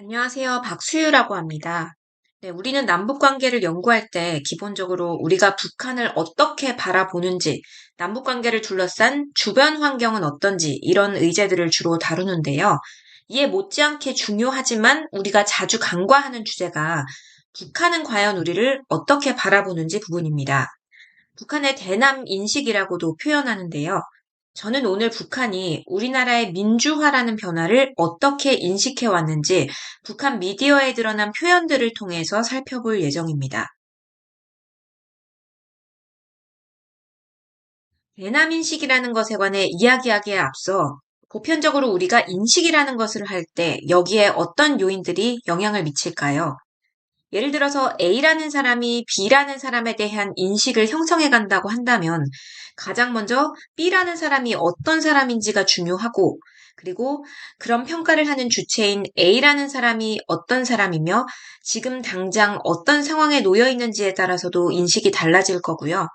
안녕하세요. 박수유라고 합니다. 네, 우리는 남북 관계를 연구할 때 기본적으로 우리가 북한을 어떻게 바라보는지, 남북 관계를 둘러싼 주변 환경은 어떤지 이런 의제들을 주로 다루는데요. 이에 못지않게 중요하지만 우리가 자주 간과하는 주제가 북한은 과연 우리를 어떻게 바라보는지 부분입니다. 북한의 대남 인식이라고도 표현하는데요. 저는 오늘 북한이 우리나라의 민주화라는 변화를 어떻게 인식해 왔는지 북한 미디어에 드러난 표현들을 통해서 살펴볼 예정입니다. 대남 인식이라는 것에 관해 이야기하기에 앞서 보편적으로 우리가 인식이라는 것을 할 때 여기에 어떤 요인들이 영향을 미칠까요? 예를 들어서 A라는 사람이 B라는 사람에 대한 인식을 형성해 간다고 한다면 가장 먼저 B라는 사람이 어떤 사람인지가 중요하고 그리고 그런 평가를 하는 주체인 A라는 사람이 어떤 사람이며 지금 당장 어떤 상황에 놓여 있는지에 따라서도 인식이 달라질 거고요.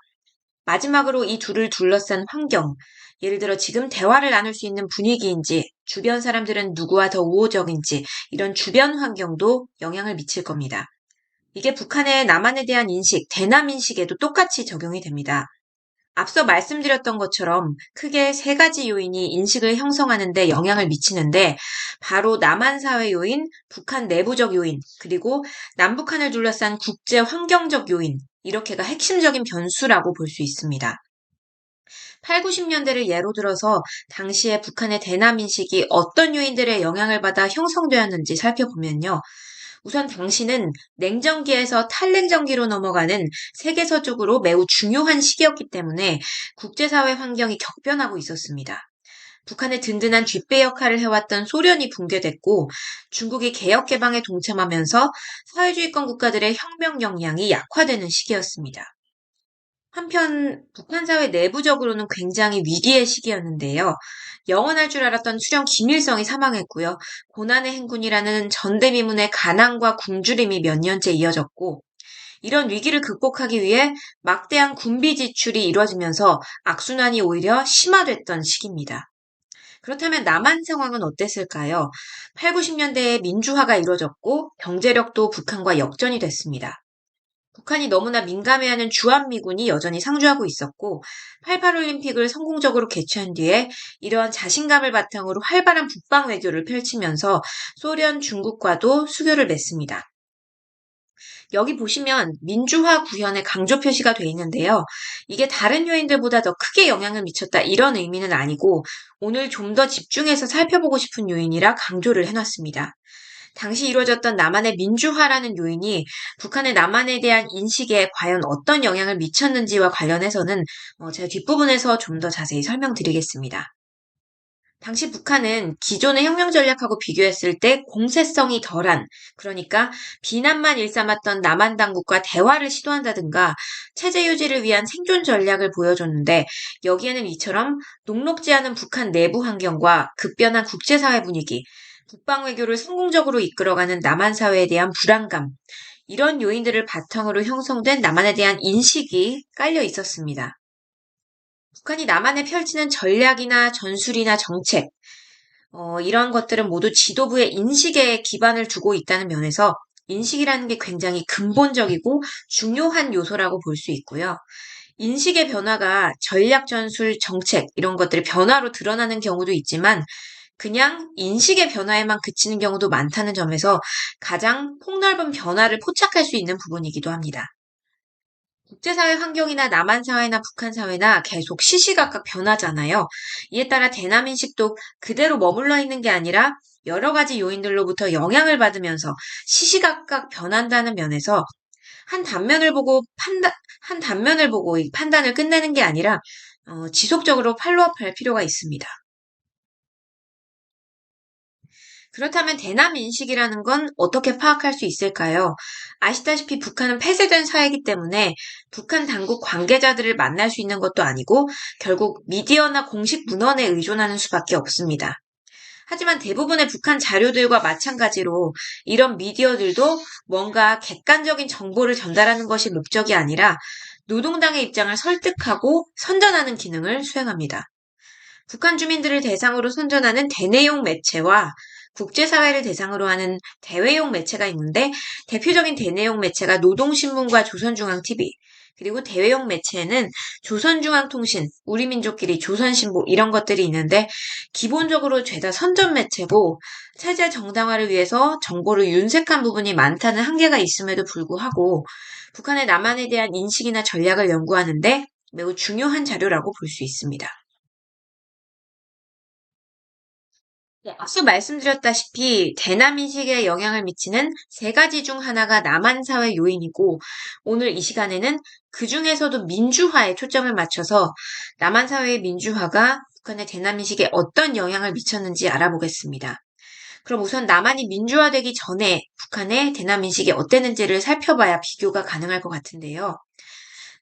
마지막으로 이 둘을 둘러싼 환경, 예를 들어 지금 대화를 나눌 수 있는 분위기인지 주변 사람들은 누구와 더 우호적인지 이런 주변 환경도 영향을 미칠 겁니다. 이게 북한의 남한에 대한 인식, 대남 인식에도 똑같이 적용이 됩니다. 앞서 말씀드렸던 것처럼 크게 세 가지 요인이 인식을 형성하는 데 영향을 미치는데 바로 남한 사회 요인, 북한 내부적 요인, 그리고 남북한을 둘러싼 국제 환경적 요인, 이렇게가 핵심적인 변수라고 볼 수 있습니다. 8, 90년대를 예로 들어서 당시에 북한의 대남 인식이 어떤 요인들의 영향을 받아 형성되었는지 살펴보면요. 우선 당시는 냉전기에서 탈냉전기로 넘어가는 세계사적으로 매우 중요한 시기였기 때문에 국제사회 환경이 격변하고 있었습니다. 북한의 든든한 뒷배 역할을 해왔던 소련이 붕괴됐고 중국이 개혁 개방에 동참하면서 사회주의권 국가들의 혁명 역량이 약화되는 시기였습니다. 한편 북한 사회 내부적으로는 굉장히 위기의 시기였는데요. 영원할 줄 알았던 수령 김일성이 사망했고요. 고난의 행군이라는 전대미문의 가난과 굶주림이 몇 년째 이어졌고 이런 위기를 극복하기 위해 막대한 군비 지출이 이뤄지면서 악순환이 오히려 심화됐던 시기입니다. 그렇다면 남한 상황은 어땠을까요? 8, 90년대에 민주화가 이뤄졌고 경제력도 북한과 역전이 됐습니다. 북한이 너무나 민감해하는 주한미군이 여전히 상주하고 있었고 88올림픽을 성공적으로 개최한 뒤에 이러한 자신감을 바탕으로 활발한 북방 외교를 펼치면서 소련, 중국과도 수교를 맺습니다. 여기 보시면 민주화 구현의 강조 표시가 돼 있는데요. 이게 다른 요인들보다 더 크게 영향을 미쳤다 이런 의미는 아니고 오늘 좀 더 집중해서 살펴보고 싶은 요인이라 강조를 해놨습니다. 당시 이루어졌던 남한의 민주화라는 요인이 북한의 남한에 대한 인식에 과연 어떤 영향을 미쳤는지와 관련해서는 제가 뒷부분에서 좀 더 자세히 설명드리겠습니다. 당시 북한은 기존의 혁명 전략하고 비교했을 때 공세성이 덜한, 그러니까 비난만 일삼았던 남한 당국과 대화를 시도한다든가 체제 유지를 위한 생존 전략을 보여줬는데 여기에는 이처럼 녹록지 않은 북한 내부 환경과 급변한 국제사회 분위기, 북방 외교를 성공적으로 이끌어가는 남한 사회에 대한 불안감, 이런 요인들을 바탕으로 형성된 남한에 대한 인식이 깔려 있었습니다. 북한이 남한에 펼치는 전략이나 전술이나 정책, 이런 것들은 모두 지도부의 인식에 기반을 두고 있다는 면에서 인식이라는 게 굉장히 근본적이고 중요한 요소라고 볼 수 있고요. 인식의 변화가 전략, 전술, 정책 이런 것들의 변화로 드러나는 경우도 있지만 그냥 인식의 변화에만 그치는 경우도 많다는 점에서 가장 폭넓은 변화를 포착할 수 있는 부분이기도 합니다. 국제사회 환경이나 남한 사회나 북한 사회나 계속 시시각각 변하잖아요. 이에 따라 대남 인식도 그대로 머물러 있는 게 아니라 여러 가지 요인들로부터 영향을 받으면서 시시각각 변한다는 면에서 한 단면을 보고 이 판단을 끝내는 게 아니라 지속적으로 팔로우업할 필요가 있습니다. 그렇다면 대남 인식이라는 건 어떻게 파악할 수 있을까요? 아시다시피 북한은 폐쇄된 사회이기 때문에 북한 당국 관계자들을 만날 수 있는 것도 아니고 결국 미디어나 공식 문헌에 의존하는 수밖에 없습니다. 하지만 대부분의 북한 자료들과 마찬가지로 이런 미디어들도 뭔가 객관적인 정보를 전달하는 것이 목적이 아니라 노동당의 입장을 설득하고 선전하는 기능을 수행합니다. 북한 주민들을 대상으로 선전하는 대내용 매체와 국제사회를 대상으로 하는 대외용 매체가 있는데 대표적인 대내용 매체가 노동신문과 조선중앙TV, 그리고 대외용 매체에는 조선중앙통신, 우리민족끼리, 조선신보 이런 것들이 있는데 기본적으로 죄다 선전 매체고 체제 정당화를 위해서 정보를 윤색한 부분이 많다는 한계가 있음에도 불구하고 북한의 남한에 대한 인식이나 전략을 연구하는데 매우 중요한 자료라고 볼 수 있습니다. 네, 앞서 말씀드렸다시피 대남 인식에 영향을 미치는 세 가지 중 하나가 남한 사회 요인이고 오늘 이 시간에는 그 중에서도 민주화에 초점을 맞춰서 남한 사회의 민주화가 북한의 대남 인식에 어떤 영향을 미쳤는지 알아보겠습니다. 그럼 우선 남한이 민주화되기 전에 북한의 대남 인식이 어땠는지를 살펴봐야 비교가 가능할 것 같은데요.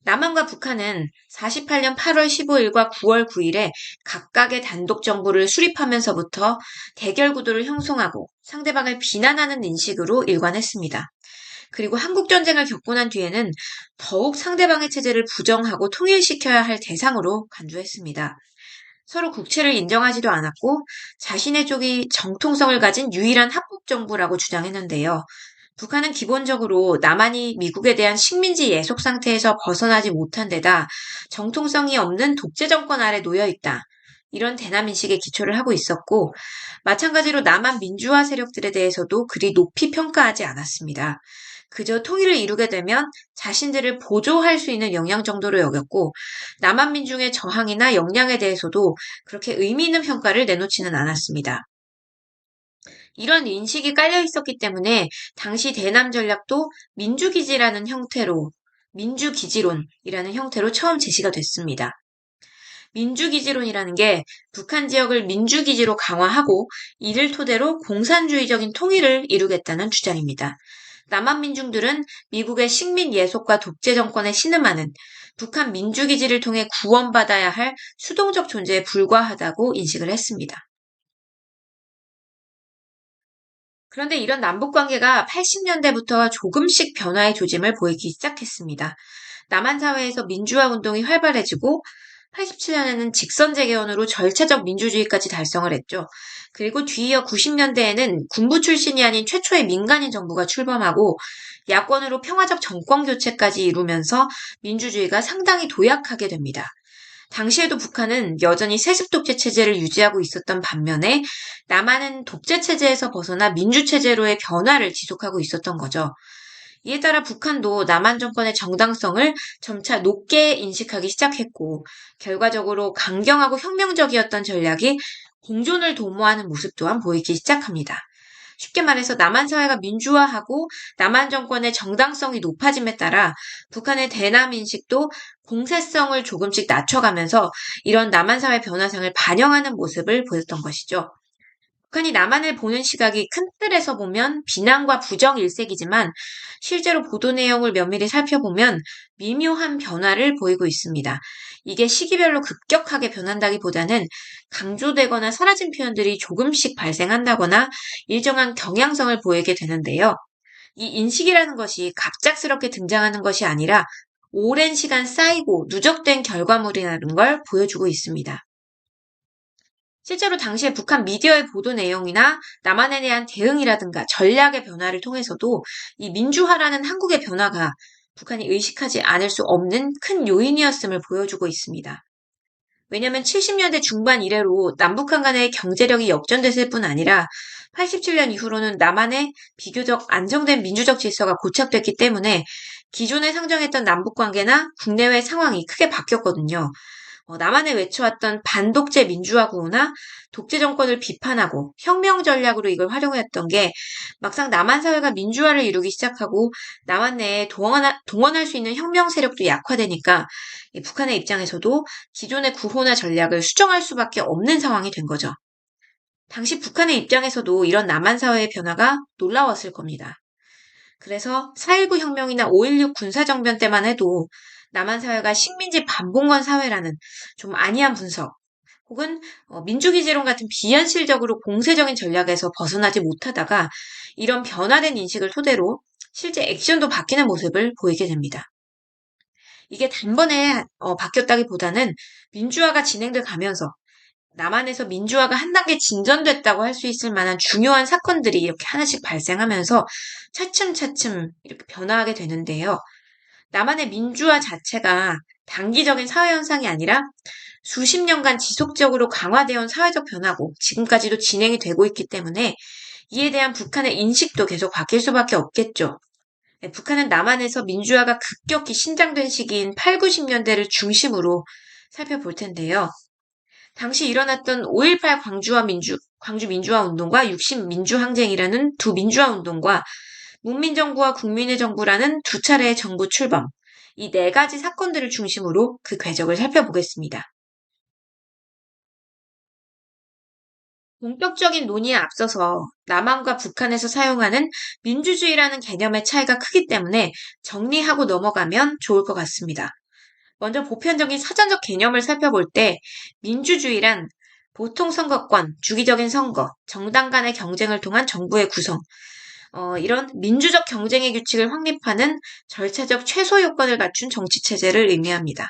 남한과 북한은 48년 8월 15일과 9월 9일에 각각의 단독 정부를 수립하면서부터 대결 구도를 형성하고 상대방을 비난하는 인식으로 일관했습니다. 그리고 한국전쟁을 겪고 난 뒤에는 더욱 상대방의 체제를 부정하고 통일시켜야 할 대상으로 간주했습니다. 서로 국채를 인정하지도 않았고 자신의 쪽이 정통성을 가진 유일한 합법정부라고 주장했는데요. 북한은 기본적으로 남한이 미국에 대한 식민지 예속 상태에서 벗어나지 못한 데다 정통성이 없는 독재 정권 아래 놓여 있다. 이런 대남 인식에 기초를 하고 있었고 마찬가지로 남한 민주화 세력들에 대해서도 그리 높이 평가하지 않았습니다. 그저 통일을 이루게 되면 자신들을 보조할 수 있는 영향 정도로 여겼고 남한 민중의 저항이나 역량에 대해서도 그렇게 의미 있는 평가를 내놓지는 않았습니다. 이런 인식이 깔려 있었기 때문에 당시 대남 전략도 민주기지라는 형태로, 민주기지론이라는 형태로 처음 제시가 됐습니다. 민주기지론이라는 게 북한 지역을 민주기지로 강화하고 이를 토대로 공산주의적인 통일을 이루겠다는 주장입니다. 남한 민중들은 미국의 식민 예속과 독재 정권에 신음하는 북한 민주기지를 통해 구원받아야 할 수동적 존재에 불과하다고 인식을 했습니다. 그런데 이런 남북관계가 80년대부터 조금씩 변화의 조짐을 보이기 시작했습니다. 남한 사회에서 민주화 운동이 활발해지고 87년에는 직선 재개헌으로 절차적 민주주의까지 달성을 했죠. 그리고 뒤이어 90년대에는 군부 출신이 아닌 최초의 민간인 정부가 출범하고 야권으로 평화적 정권 교체까지 이루면서 민주주의가 상당히 도약하게 됩니다. 당시에도 북한은 여전히 세습 독재 체제를 유지하고 있었던 반면에 남한은 독재 체제에서 벗어나 민주 체제로의 변화를 지속하고 있었던 거죠. 이에 따라 북한도 남한 정권의 정당성을 점차 높게 인식하기 시작했고 결과적으로 강경하고 혁명적이었던 전략이 공존을 도모하는 모습 또한 보이기 시작합니다. 쉽게 말해서 남한 사회가 민주화하고 남한 정권의 정당성이 높아짐에 따라 북한의 대남 인식도 공세성을 조금씩 낮춰가면서 이런 남한 사회 변화상을 반영하는 모습을 보였던 것이죠. 북한이 남한을 보는 시각이 큰 틀에서 보면 비난과 부정 일색이지만 실제로 보도 내용을 면밀히 살펴보면 미묘한 변화를 보이고 있습니다. 이게 시기별로 급격하게 변한다기보다는 강조되거나 사라진 표현들이 조금씩 발생한다거나 일정한 경향성을 보이게 되는데요. 이 인식이라는 것이 갑작스럽게 등장하는 것이 아니라 오랜 시간 쌓이고 누적된 결과물이라는 걸 보여주고 있습니다. 실제로 당시에 북한 미디어의 보도 내용이나 남한에 대한 대응이라든가 전략의 변화를 통해서도 이 민주화라는 한국의 변화가 북한이 의식하지 않을 수 없는 큰 요인이었음을 보여주고 있습니다. 왜냐하면 70년대 중반 이래로 남북한 간의 경제력이 역전됐을 뿐 아니라 87년 이후로는 남한의 비교적 안정된 민주적 질서가 고착됐기 때문에 기존에 상정했던 남북관계나 국내외 상황이 크게 바뀌었거든요. 남한에 외쳐왔던 반독재 민주화 구호나 독재 정권을 비판하고 혁명 전략으로 이걸 활용했던 게 막상 남한 사회가 민주화를 이루기 시작하고 남한 내에 동원할 수 있는 혁명 세력도 약화되니까 북한의 입장에서도 기존의 구호나 전략을 수정할 수밖에 없는 상황이 된 거죠. 당시 북한의 입장에서도 이런 남한 사회의 변화가 놀라웠을 겁니다. 그래서 4.19 혁명이나 5.16 군사정변 때만 해도 남한 사회가 식민지 반봉건 사회라는 좀 아니한 분석, 혹은 민주기지론 같은 비현실적으로 공세적인 전략에서 벗어나지 못하다가 이런 변화된 인식을 토대로 실제 액션도 바뀌는 모습을 보이게 됩니다. 이게 단번에 바뀌었다기보다는 민주화가 진행돼 가면서 남한에서 민주화가 한 단계 진전됐다고 할 수 있을 만한 중요한 사건들이 이렇게 하나씩 발생하면서 차츰차츰 이렇게 변화하게 되는데요. 남한의 민주화 자체가 단기적인 사회 현상이 아니라 수십 년간 지속적으로 강화되어 온 사회적 변화고 지금까지도 진행이 되고 있기 때문에 이에 대한 북한의 인식도 계속 바뀔 수밖에 없겠죠. 네, 북한은 남한에서 민주화가 급격히 신장된 시기인 8, 90년대를 중심으로 살펴볼 텐데요. 당시 일어났던 5.18 광주 민주화 운동과 60 민주항쟁이라는 두 민주화 운동과 문민정부와 국민의 정부라는 두 차례의 정부 출범, 이 네 가지 사건들을 중심으로 그 궤적을 살펴보겠습니다. 본격적인 논의에 앞서서 남한과 북한에서 사용하는 민주주의라는 개념의 차이가 크기 때문에 정리하고 넘어가면 좋을 것 같습니다. 먼저 보편적인 사전적 개념을 살펴볼 때 민주주의란 보통 선거권, 주기적인 선거, 정당 간의 경쟁을 통한 정부의 구성, 이런 민주적 경쟁의 규칙을 확립하는 절차적 최소 요건을 갖춘 정치체제를 의미합니다.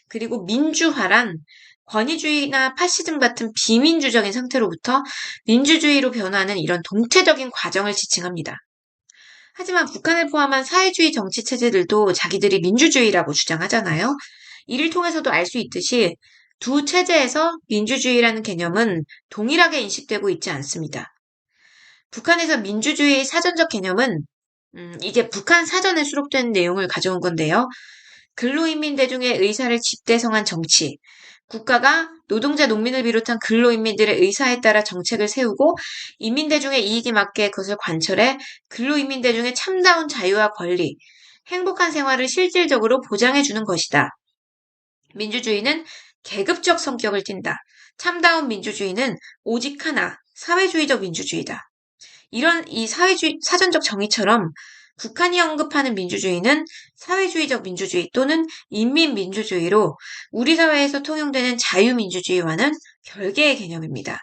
그리고 민주화란 권위주의나 파시즘 같은 비민주적인 상태로부터 민주주의로 변화하는 이런 동체적인 과정을 지칭합니다. 하지만 북한을 포함한 사회주의 정치 체제들도 자기들이 민주주의라고 주장하잖아요. 이를 통해서도 알 수 있듯이 두 체제에서 민주주의라는 개념은 동일하게 인식되고 있지 않습니다. 북한에서 민주주의의 사전적 개념은 이게 북한 사전에 수록된 내용을 가져온 건데요. 근로인민 대중의 의사를 집대성한 정치, 국가가 노동자, 농민을 비롯한 근로인민들의 의사에 따라 정책을 세우고 인민대중의 이익에 맞게 그것을 관철해 근로인민대중의 참다운 자유와 권리, 행복한 생활을 실질적으로 보장해주는 것이다. 민주주의는 계급적 성격을 띈다. 참다운 민주주의는 오직 하나, 사회주의적 민주주의다. 이런 이 사회주의, 사전적 정의처럼 북한이 언급하는 민주주의는 사회주의적 민주주의 또는 인민민주주의로 우리 사회에서 통용되는 자유민주주의와는 별개의 개념입니다.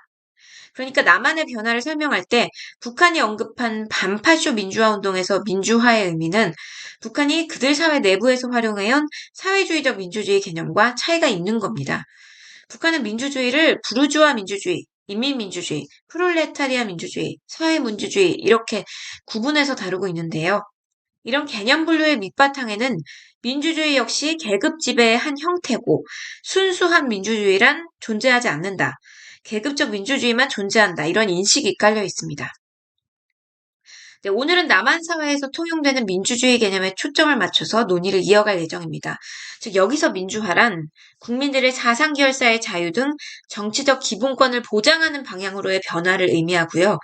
그러니까 남한의 변화를 설명할 때 북한이 언급한 반파쇼 민주화 운동에서 민주화의 의미는 북한이 그들 사회 내부에서 활용해온 사회주의적 민주주의 개념과 차이가 있는 겁니다. 북한은 민주주의를 부르주아 민주주의, 인민민주주의, 프롤레타리아 민주주의, 사회민주주의 이렇게 구분해서 다루고 있는데요. 이런 개념 분류의 밑바탕에는 민주주의 역시 계급 지배의 한 형태고 순수한 민주주의란 존재하지 않는다. 계급적 민주주의만 존재한다. 이런 인식이 깔려 있습니다. 네, 오늘은 남한 사회에서 통용되는 민주주의 개념에 초점을 맞춰서 논의를 이어갈 예정입니다. 즉 여기서 민주화란 국민들의 사상결사의 자유 등 정치적 기본권을 보장하는 방향으로의 변화를 의미하고요.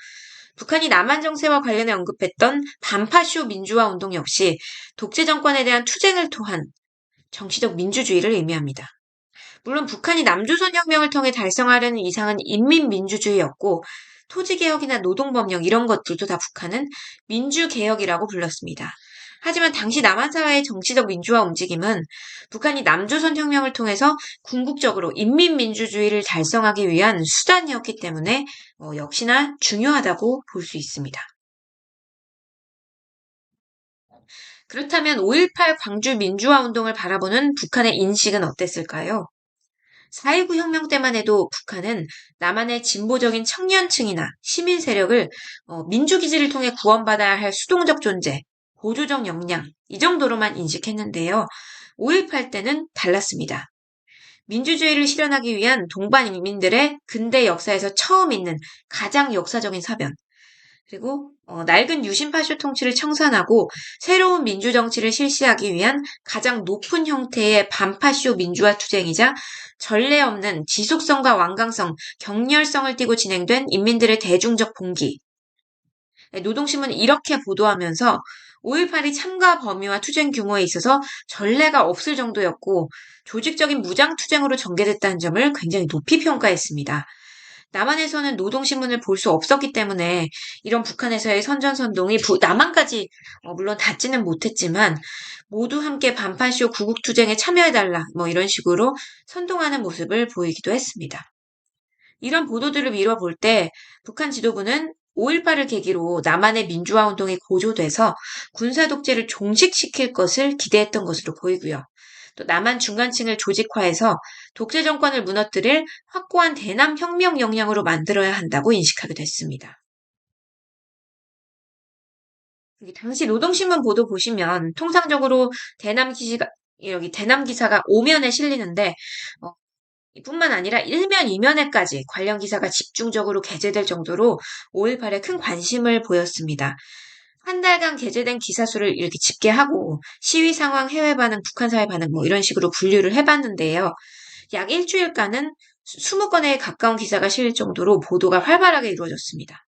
북한이 남한 정세와 관련해 언급했던 반파쇼 민주화 운동 역시 독재 정권에 대한 투쟁을 토한 정치적 민주주의를 의미합니다. 물론 북한이 남조선 혁명을 통해 달성하려는 이상은 인민민주주의였고 토지개혁이나 노동법령 이런 것들도 다 북한은 민주개혁이라고 불렀습니다. 하지만 당시 남한 사회의 정치적 민주화 움직임은 북한이 남조선 혁명을 통해서 궁극적으로 인민민주주의를 달성하기 위한 수단이었기 때문에 역시나 중요하다고 볼 수 있습니다. 그렇다면 5.18 광주 민주화 운동을 바라보는 북한의 인식은 어땠을까요? 4.19 혁명 때만 해도 북한은 남한의 진보적인 청년층이나 시민 세력을 민주기지를 통해 구원받아야 할 수동적 존재, 보조적 역량 이 정도로만 인식했는데요. 5.18 때는 달랐습니다. 민주주의를 실현하기 위한 동반 인민들의 근대 역사에서 처음 있는 가장 역사적인 사변, 그리고 낡은 유신파쇼 통치를 청산하고 새로운 민주정치를 실시하기 위한 가장 높은 형태의 반파쇼 민주화 투쟁이자 전례 없는 지속성과 완강성, 격렬성을 띠고 진행된 인민들의 대중적 봉기. 노동신문은 이렇게 보도하면서 5.18이 참가 범위와 투쟁 규모에 있어서 전례가 없을 정도였고 조직적인 무장투쟁으로 전개됐다는 점을 굉장히 높이 평가했습니다. 남한에서는 노동신문을 볼 수 없었기 때문에 이런 북한에서의 선전선동이 남한까지 물론 닿지는 못했지만 모두 함께 반파쇼 구국투쟁에 참여해달라 이런 식으로 선동하는 모습을 보이기도 했습니다. 이런 보도들을 미뤄볼 때 북한 지도부는 5.18을 계기로 남한의 민주화 운동이 고조돼서 군사 독재를 종식시킬 것을 기대했던 것으로 보이고요. 또 남한 중간층을 조직화해서 독재 정권을 무너뜨릴 확고한 대남 혁명 역량으로 만들어야 한다고 인식하게 됐습니다. 여기 당시 노동신문 보도 보시면 통상적으로 여기 대남 기사가 오면에 실리는데 어, 이뿐만 아니라 1면, 2면에까지 관련 기사가 집중적으로 게재될 정도로 5.18에 큰 관심을 보였습니다. 한 달간 게재된 기사 수를 이렇게 집계하고 시위 상황, 해외 반응, 북한 사회 반응 뭐 이런 식으로 분류를 해봤는데요. 약 일주일간은 20건에 가까운 기사가 실릴 정도로 보도가 활발하게 이루어졌습니다.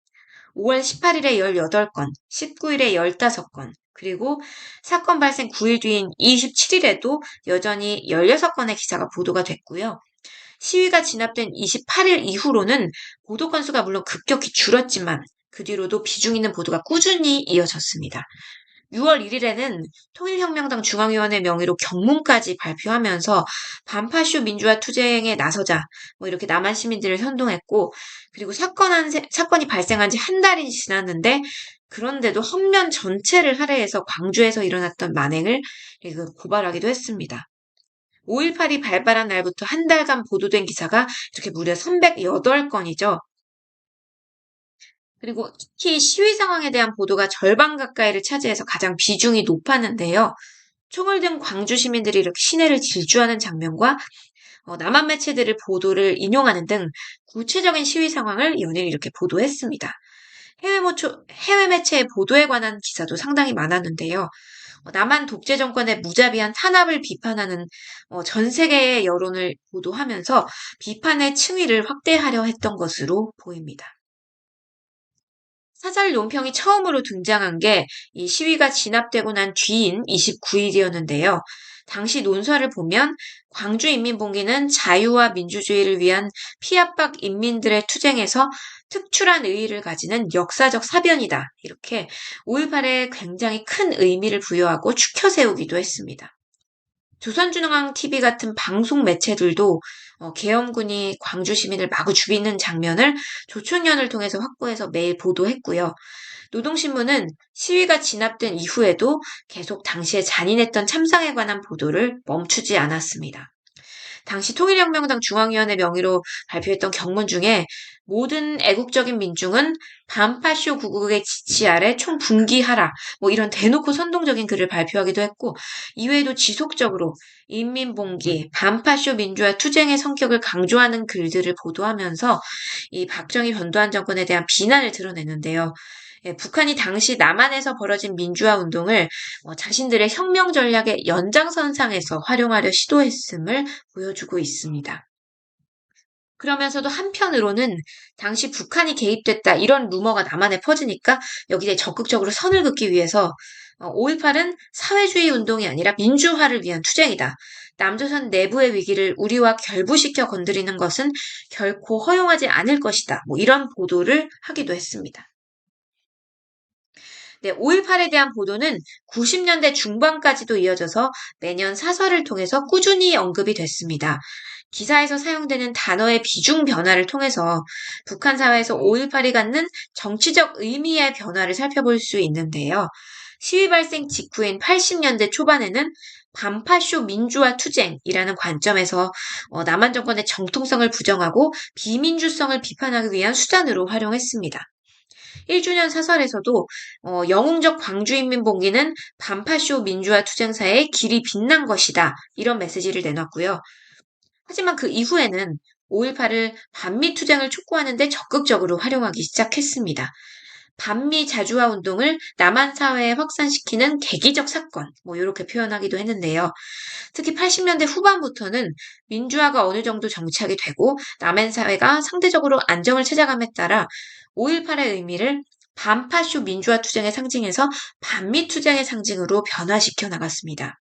5월 18일에 18건, 19일에 15건, 그리고 사건 발생 9일 뒤인 27일에도 여전히 16건의 기사가 보도가 됐고요. 시위가 진압된 28일 이후로는 보도 건수가 물론 급격히 줄었지만 그 뒤로도 비중 있는 보도가 꾸준히 이어졌습니다. 6월 1일에는 통일혁명당 중앙위원회 명의로 경문까지 발표하면서 반파쇼 민주화 투쟁에 나서자 뭐 이렇게 남한 시민들을 선동했고 그리고 사건이 발생한 지 한 달이 지났는데 그런데도 헌면 전체를 할애해서 광주에서 일어났던 만행을 고발하기도 했습니다. 5.18이 발발한 날부터 한 달간 보도된 기사가 이렇게 무려 308건이죠. 그리고 특히 시위 상황에 대한 보도가 절반 가까이를 차지해서 가장 비중이 높았는데요. 총을 든 광주 시민들이 이렇게 시내를 질주하는 장면과 남한 매체들을 보도를 인용하는 등 구체적인 시위 상황을 연일 이렇게 보도했습니다. 해외 매체의 보도에 관한 기사도 상당히 많았는데요. 남한 독재 정권의 무자비한 탄압을 비판하는 전 세계의 여론을 보도하면서 비판의 층위를 확대하려 했던 것으로 보입니다. 사설 논평이 처음으로 등장한 게 이 시위가 진압되고 난 뒤인 29일이었는데요. 당시 논설을 보면 광주인민봉기는 자유와 민주주의를 위한 피압박 인민들의 투쟁에서 특출한 의의를 가지는 역사적 사변이다. 이렇게 5.18에 굉장히 큰 의미를 부여하고 추켜 세우기도 했습니다. 조선중앙TV 같은 방송 매체들도 계엄군이 광주 시민을 마구 죽이는 장면을 조총련을 통해서 확보해서 매일 보도했고요. 노동신문은 시위가 진압된 이후에도 계속 당시에 잔인했던 참상에 관한 보도를 멈추지 않았습니다. 당시 통일혁명당 중앙위원회 명의로 발표했던 경문 중에 모든 애국적인 민중은 반파쇼 구국의 지치 아래 총분기하라 뭐 이런 대놓고 선동적인 글을 발표하기도 했고 이외에도 지속적으로 인민봉기, 반파쇼 민주화 투쟁의 성격을 강조하는 글들을 보도하면서 이 박정희 전두환 정권에 대한 비난을 드러내는데요. 북한이 당시 남한에서 벌어진 민주화 운동을 자신들의 혁명 전략의 연장선상에서 활용하려 시도했음을 보여주고 있습니다. 그러면서도 한편으로는 당시 북한이 개입됐다 이런 루머가 남한에 퍼지니까 여기에 적극적으로 선을 긋기 위해서 5.18은 사회주의 운동이 아니라 민주화를 위한 투쟁이다. 남조선 내부의 위기를 우리와 결부시켜 건드리는 것은 결코 허용하지 않을 것이다. 뭐 이런 보도를 하기도 했습니다. 네, 5.18에 대한 보도는 90년대 중반까지도 이어져서 매년 사설을 통해서 꾸준히 언급이 됐습니다. 기사에서 사용되는 단어의 비중 변화를 통해서 북한 사회에서 5.18이 갖는 정치적 의미의 변화를 살펴볼 수 있는데요. 시위 발생 직후인 80년대 초반에는 반파쇼 민주화 투쟁이라는 관점에서 남한 정권의 정통성을 부정하고 비민주성을 비판하기 위한 수단으로 활용했습니다. 1주년 사설에서도 영웅적 광주인민봉기는 반파쇼 민주화 투쟁사의 길이 빛난 것이다. 이런 메시지를 내놨고요. 하지만 그 이후에는 5.18을 반미 투쟁을 촉구하는 데 적극적으로 활용하기 시작했습니다. 반미 자주화 운동을 남한 사회에 확산시키는 계기적 사건, 뭐 이렇게 표현하기도 했는데요. 특히 80년대 후반부터는 민주화가 어느 정도 정착이 되고 남한 사회가 상대적으로 안정을 찾아감에 따라 5.18의 의미를 반파쇼 민주화 투쟁의 상징에서 반미 투쟁의 상징으로 변화시켜 나갔습니다.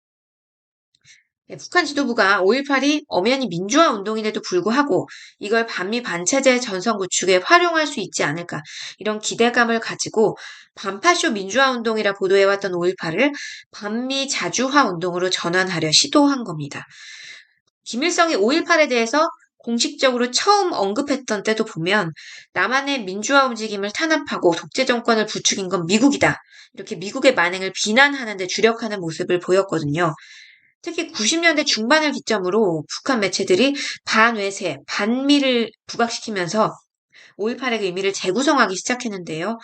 북한 지도부가 5.18이 엄연히 민주화 운동임에도 불구하고 이걸 반미 반체제 전선 구축에 활용할 수 있지 않을까 이런 기대감을 가지고 반파쇼 민주화 운동이라 보도해왔던 5.18을 반미 자주화 운동으로 전환하려 시도한 겁니다. 김일성이 5.18에 대해서 공식적으로 처음 언급했던 때도 보면 남한의 민주화 움직임을 탄압하고 독재 정권을 부추긴 건 미국이다. 이렇게 미국의 만행을 비난하는 데 주력하는 모습을 보였거든요. 특히 90년대 중반을 기점으로 북한 매체들이 반외세, 반미를 부각시키면서 5.18의 의미를 재구성하기 시작했는데요.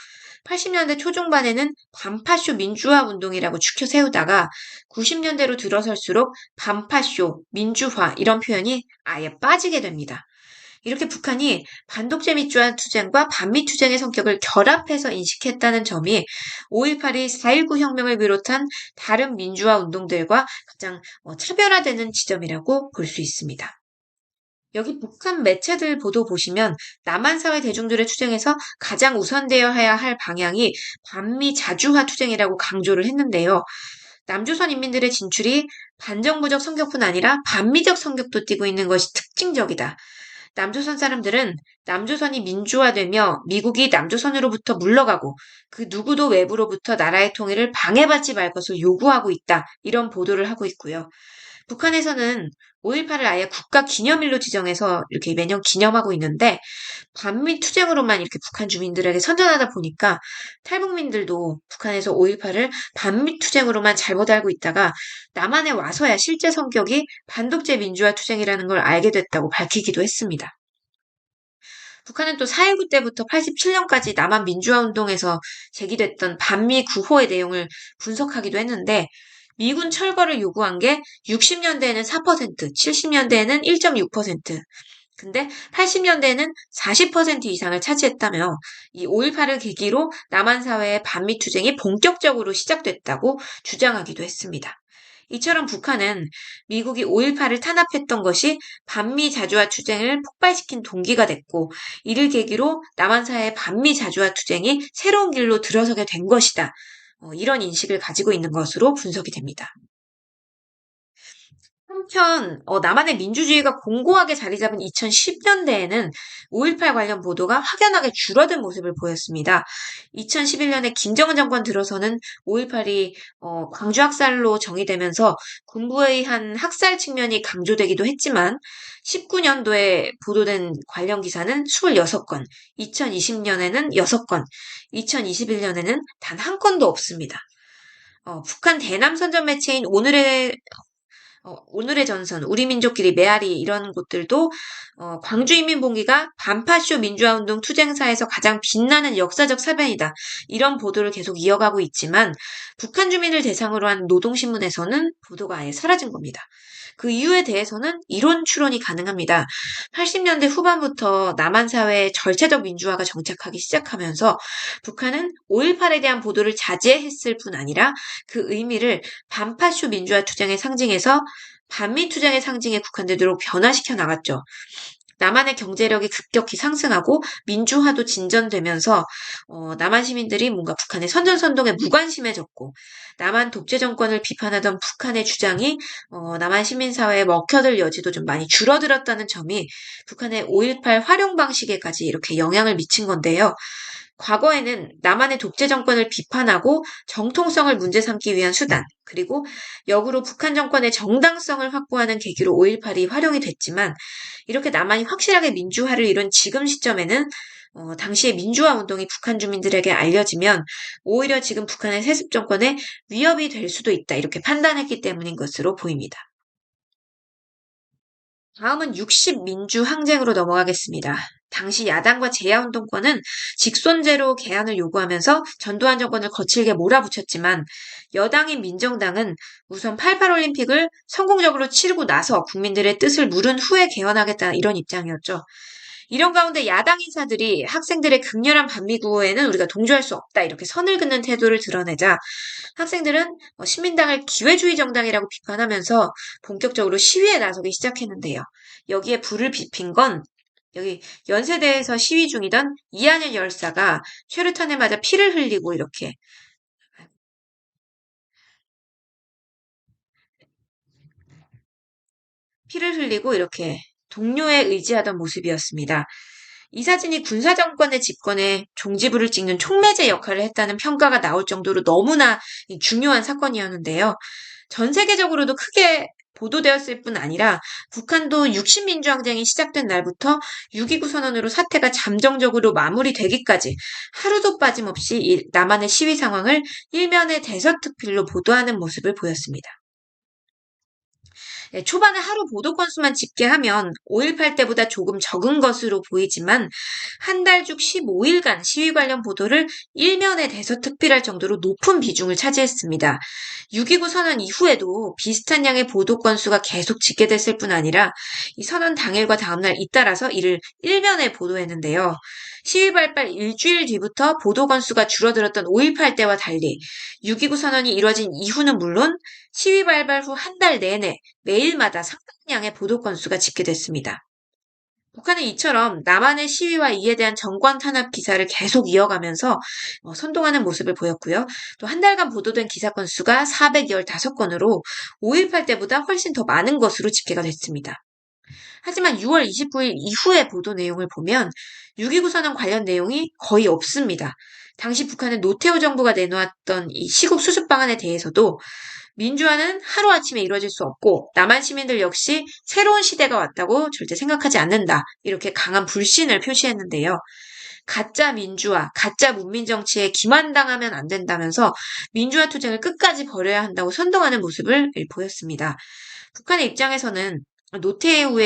80년대 초중반에는 반파쇼 민주화 운동이라고 추켜 세우다가 90년대로 들어설수록 반파쇼, 민주화 이런 표현이 아예 빠지게 됩니다. 이렇게 북한이 반독재 민주화 투쟁과 반미 투쟁의 성격을 결합해서 인식했다는 점이 5.18이 4.19 혁명을 비롯한 다른 민주화 운동들과 가장 차별화되는 지점이라고 볼 수 있습니다. 여기 북한 매체들 보도 보시면 남한 사회 대중들의 투쟁에서 가장 우선되어야 할 방향이 반미 자주화 투쟁이라고 강조를 했는데요. 남조선 인민들의 진출이 반정부적 성격뿐 아니라 반미적 성격도 띠고 있는 것이 특징적이다. 남조선 사람들은 남조선이 민주화되며 미국이 남조선으로부터 물러가고 그 누구도 외부로부터 나라의 통일을 방해받지 말 것을 요구하고 있다. 이런 보도를 하고 있고요. 북한에서는 5.18을 아예 국가 기념일로 지정해서 이렇게 매년 기념하고 있는데 반미 투쟁으로만 이렇게 북한 주민들에게 선전하다 보니까 탈북민들도 북한에서 5.18을 반미 투쟁으로만 잘못 알고 있다가 남한에 와서야 실제 성격이 반독재 민주화 투쟁이라는 걸 알게 됐다고 밝히기도 했습니다. 북한은 또 4.19 때부터 87년까지 남한 민주화 운동에서 제기됐던 반미 구호의 내용을 분석하기도 했는데 미군 철거를 요구한 게 60년대에는 4%, 70년대에는 1.6%, 근데 80년대에는 40% 이상을 차지했다며 이 5.18을 계기로 남한 사회의 반미 투쟁이 본격적으로 시작됐다고 주장하기도 했습니다. 이처럼 북한은 미국이 5.18을 탄압했던 것이 반미 자주화 투쟁을 폭발시킨 동기가 됐고 이를 계기로 남한 사회의 반미 자주화 투쟁이 새로운 길로 들어서게 된 것이다. 이런 인식을 가지고 있는 것으로 분석이 됩니다. 한편 남한의 민주주의가 공고하게 자리 잡은 2010년대에는 5.18 관련 보도가 확연하게 줄어든 모습을 보였습니다. 2011년에 김정은 정권 들어서는 5.18이 광주 학살로 정의되면서 군부에 의한 학살 측면이 강조되기도 했지만 19년도에 보도된 관련 기사는 26건, 2020년에는 6건, 2021년에는 단 한 건도 없습니다. 북한 대남 선전 매체인 오늘의 전선, 우리 민족끼리 메아리 이런 곳들도 광주인민봉기가 반파쇼 민주화운동 투쟁사에서 가장 빛나는 역사적 사변이다. 이런 보도를 계속 이어가고 있지만 북한 주민을 대상으로 한 노동신문에서는 보도가 아예 사라진 겁니다. 그 이유에 대해서는 이론 추론이 가능합니다. 80년대 후반부터 남한 사회의 절차적 민주화가 정착하기 시작하면서 북한은 5.18에 대한 보도를 자제했을 뿐 아니라 그 의미를 반파쇼 민주화 투쟁의 상징에서 반미 투쟁의 상징에 국한되도록 변화시켜 나갔죠. 남한의 경제력이 급격히 상승하고 민주화도 진전되면서 남한 시민들이 뭔가 북한의 선전선동에 무관심해졌고 남한 독재 정권을 비판하던 북한의 주장이 남한 시민사회에 먹혀들 여지도 좀 많이 줄어들었다는 점이 북한의 5.18 활용 방식에까지 이렇게 영향을 미친 건데요. 과거에는 남한의 독재 정권을 비판하고 정통성을 문제 삼기 위한 수단, 그리고 역으로 북한 정권의 정당성을 확보하는 계기로 5.18이 활용이 됐지만 이렇게 남한이 확실하게 민주화를 이룬 지금 시점에는 당시의 민주화 운동이 북한 주민들에게 알려지면 오히려 지금 북한의 세습 정권에 위협이 될 수도 있다 이렇게 판단했기 때문인 것으로 보입니다. 다음은 60 민주 항쟁으로 넘어가겠습니다. 당시 야당과 제야운동권은 직선제로 개헌을 요구하면서 전두환 정권을 거칠게 몰아붙였지만 여당인 민정당은 우선 88 올림픽을 성공적으로 치르고 나서 국민들의 뜻을 물은 후에 개헌하겠다는 이런 입장이었죠. 이런 가운데 야당 인사들이 학생들의 극렬한 반미 구호에는 우리가 동조할 수 없다 이렇게 선을 긋는 태도를 드러내자 학생들은 시민당을 기회주의 정당이라고 비판하면서 본격적으로 시위에 나서기 시작했는데요. 여기에 불을 지핀 건 여기 연세대에서 시위 중이던 이한열 열사가 최루탄에 맞아 피를 흘리고 이렇게 동료에 의지하던 모습이었습니다. 이 사진이 군사정권의 집권에 종지부를 찍는 촉매제 역할을 했다는 평가가 나올 정도로 너무나 중요한 사건이었는데요. 전 세계적으로도 크게 보도되었을 뿐 아니라 북한도 60민주항쟁이 시작된 날부터 6.29 선언으로 사태가 잠정적으로 마무리되기까지 하루도 빠짐없이 남한의 시위 상황을 일면의 대서특필로 보도하는 모습을 보였습니다. 네, 초반에 하루 보도 건수만 집계하면 5.18 때보다 조금 적은 것으로 보이지만 한 달 중 15일간 시위 관련 보도를 일면에 대서특필할 정도로 높은 비중을 차지했습니다. 6.29 선언 이후에도 비슷한 양의 보도 건수가 계속 집계됐을 뿐 아니라 이 선언 당일과 다음날 잇따라서 이를 일면에 보도했는데요. 시위 발발 일주일 뒤부터 보도 건수가 줄어들었던 5.18 때와 달리 6.29 선언이 이뤄진 이후는 물론 시위 발발 후 한 달 내내 매일마다 상당량의 보도 건수가 집계됐습니다. 북한은 이처럼 남한의 시위와 이에 대한 정권 탄압 기사를 계속 이어가면서 선동하는 모습을 보였고요. 또 한 달간 보도된 기사 건수가 415건으로 5.18 때보다 훨씬 더 많은 것으로 집계가 됐습니다. 하지만 6월 29일 이후의 보도 내용을 보면 6.29 선언 관련 내용이 거의 없습니다. 당시 북한은 노태우 정부가 내놓았던 이 시국 수습 방안에 대해서도 민주화는 하루아침에 이루어질 수 없고 남한 시민들 역시 새로운 시대가 왔다고 절대 생각하지 않는다. 이렇게 강한 불신을 표시했는데요. 가짜 민주화, 가짜 문민 정치에 기만당하면 안 된다면서 민주화 투쟁을 끝까지 벌여야 한다고 선동하는 모습을 보였습니다. 북한의 입장에서는 노태우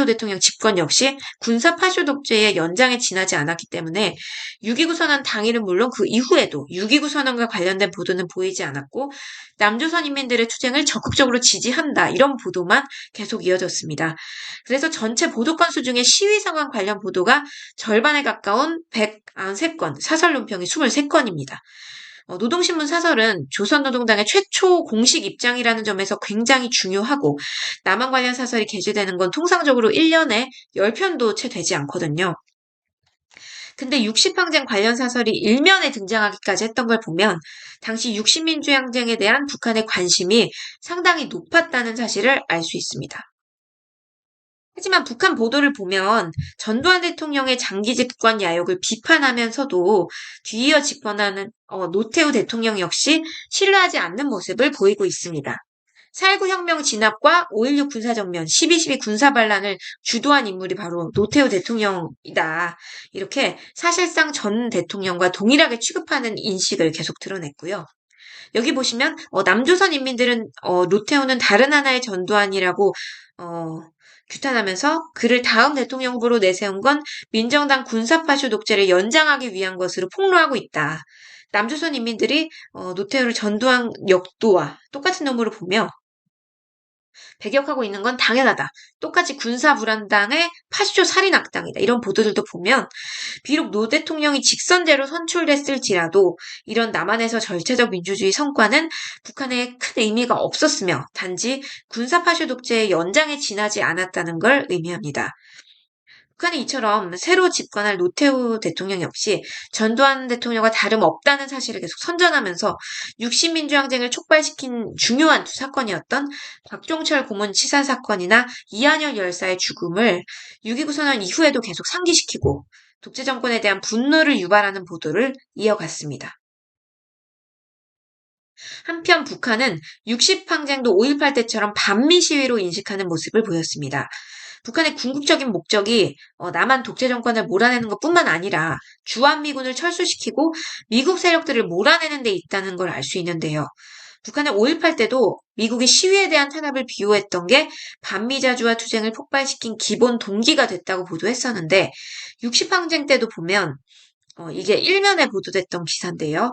대통령 집권 역시 군사 파쇼 독재의 연장에 지나지 않았기 때문에 6.29 선언 당일은 물론 그 이후에도 6.29 선언과 관련된 보도는 보이지 않았고 남조선 인민들의 투쟁을 적극적으로 지지한다 이런 보도만 계속 이어졌습니다. 그래서 전체 보도 건수 중에 시위 상황 관련 보도가 절반에 가까운 193건, 사설 논평이 23건입니다. 노동신문 사설은 조선노동당의 최초 공식 입장이라는 점에서 굉장히 중요하고 남한 관련 사설이 게재되는 건 통상적으로 1년에 10편도 채 되지 않거든요. 근데 60항쟁 관련 사설이 일면에 등장하기까지 했던 걸 보면 당시 60민주항쟁에 대한 북한의 관심이 상당히 높았다는 사실을 알 수 있습니다. 하지만 북한 보도를 보면 전두환 대통령의 장기 집권 야욕을 비판하면서도 뒤이어 집권하는 노태우 대통령 역시 신뢰하지 않는 모습을 보이고 있습니다. 4.19 혁명 진압과 5.16 군사정면, 12.12 군사반란을 주도한 인물이 바로 노태우 대통령이다. 이렇게 사실상 전 대통령과 동일하게 취급하는 인식을 계속 드러냈고요. 여기 보시면 남조선 인민들은 노태우는 다른 하나의 전두환이라고 규탄하면서 그를 다음 대통령 후보로 내세운 건 민정당 군사파쇼 독재를 연장하기 위한 것으로 폭로하고 있다. 남조선 인민들이 노태우를 전두환 역도와 똑같은 놈으로 보며 배격하고 있는 건 당연하다. 똑같이 군사불안당의 파쇼 살인 악당이다. 이런 보도들도 보면 비록 노 대통령이 직선제로 선출됐을지라도 이런 남한에서 절차적 민주주의 성과는 북한에 큰 의미가 없었으며 단지 군사파쇼 독재의 연장에 지나지 않았다는 걸 의미합니다. 북한이 이처럼 새로 집권할 노태우 대통령 역시 전두환 대통령과 다름없다는 사실을 계속 선전하면서 60민주항쟁을 촉발시킨 중요한 두 사건이었던 박종철 고문 치사 사건이나 이한열 열사의 죽음을 6.29 선언 이후에도 계속 상기시키고 독재 정권에 대한 분노를 유발하는 보도를 이어갔습니다. 한편 북한은 60항쟁도 5.18 때처럼 반미 시위로 인식하는 모습을 보였습니다. 북한의 궁극적인 목적이 남한 독재 정권을 몰아내는 것뿐만 아니라 주한미군을 철수시키고 미국 세력들을 몰아내는 데 있다는 걸 알 수 있는데요. 북한은 5.18 때도 미국이 시위에 대한 탄압을 비호했던 게 반미자주화 투쟁을 폭발시킨 기본 동기가 됐다고 보도했었는데 60항쟁 때도 보면 이게 일면에 보도됐던 기사인데요.